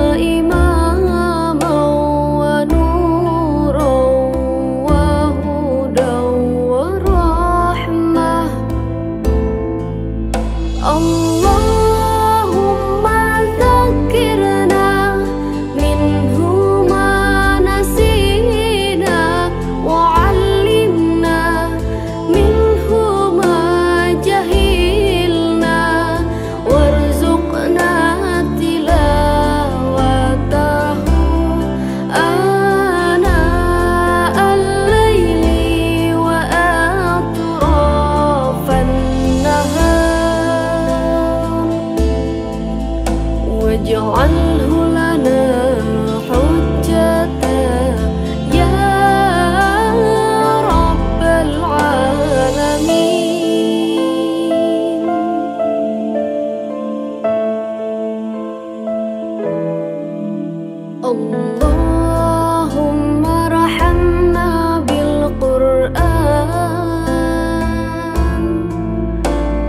Allahumma rahamna bil Qur'an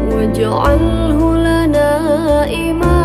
waj'alhu lana imam.